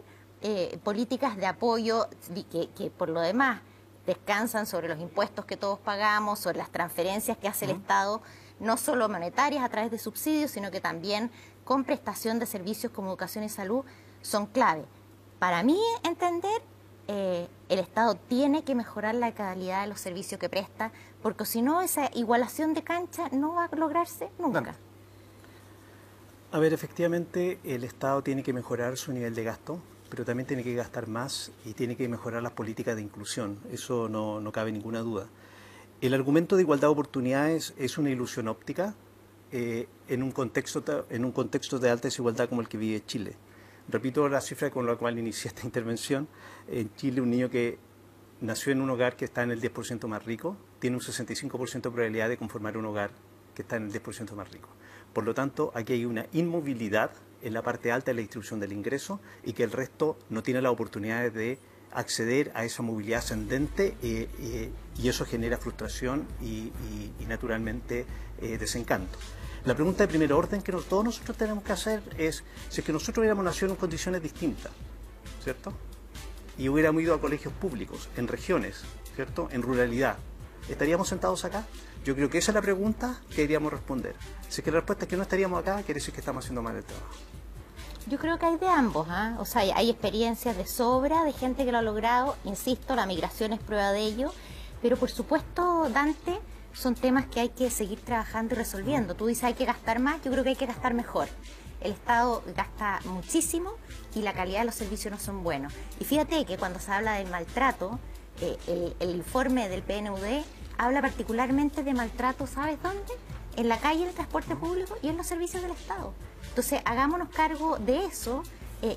políticas de apoyo que por lo demás descansan sobre los impuestos que todos pagamos, sobre las transferencias que hace el Estado, no solo monetarias a través de subsidios, sino que también con prestación de servicios como educación y salud, son clave. Para mí entender, el Estado tiene que mejorar la calidad de los servicios que presta, porque si no, esa igualación de cancha no va a lograrse nunca. Bueno. A ver, efectivamente, el Estado tiene que mejorar su nivel de gasto, pero también tiene que gastar más y tiene que mejorar las políticas de inclusión. Eso no cabe ninguna duda. El argumento de igualdad de oportunidades es una ilusión óptica en un contexto de alta desigualdad como el que vive Chile. Repito la cifra con la cual inicié esta intervención. En Chile, un niño que nació en un hogar que está en el 10% más rico tiene un 65% de probabilidad de conformar un hogar que está en el 10% más rico. Por lo tanto, aquí hay una inmovilidad en la parte alta de la distribución del ingreso y que el resto no tiene la oportunidad de acceder a esa movilidad ascendente y eso genera frustración y naturalmente desencanto. La pregunta de primer orden que todos nosotros tenemos que hacer es si es que nosotros hubiéramos nacido en condiciones distintas, ¿cierto? Y hubiéramos ido a colegios públicos, en regiones, ¿cierto? En ruralidad, ¿estaríamos sentados acá? Yo creo que esa es la pregunta que deberíamos responder. Si es que la respuesta es que no estaríamos acá, quiere decir que estamos haciendo mal el trabajo. Yo creo que hay de ambos, O sea, hay experiencias de sobra de gente que lo ha logrado, insisto, la migración es prueba de ello, pero por supuesto, Dante, son temas que hay que seguir trabajando y resolviendo. Tú dices hay que gastar más, yo creo que hay que gastar mejor. El Estado gasta muchísimo y la calidad de los servicios no son buenos. Y fíjate que cuando se habla del maltrato, el informe del PNUD habla particularmente de maltrato, ¿sabes dónde? En la calle, en el transporte público y en los servicios del Estado. Entonces, hagámonos cargo de eso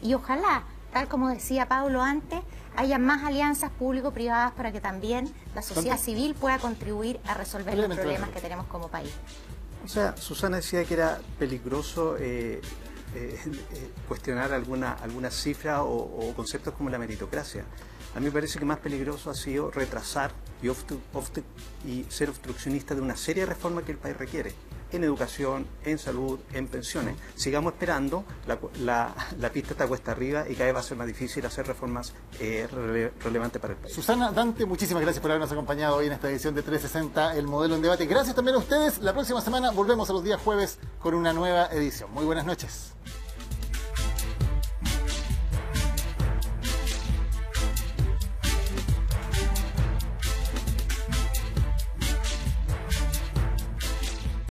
y ojalá, tal como decía Pablo antes, haya más alianzas público-privadas para que también la sociedad civil pueda contribuir a resolver los problemas que tenemos como país. O sea, Susana decía que era peligroso cuestionar alguna cifra o conceptos como la meritocracia. A mí me parece que más peligroso ha sido retrasar y ser obstruccionista de una serie de reformas que el país requiere, en educación, en salud, en pensiones. Sigamos esperando, la pista está cuesta arriba y cada vez va a ser más difícil hacer reformas relevantes para el país. Susana, Dante, muchísimas gracias por habernos acompañado hoy en esta edición de 360, el modelo en debate. Gracias también a ustedes. La próxima semana volvemos a los días jueves con una nueva edición. Muy buenas noches.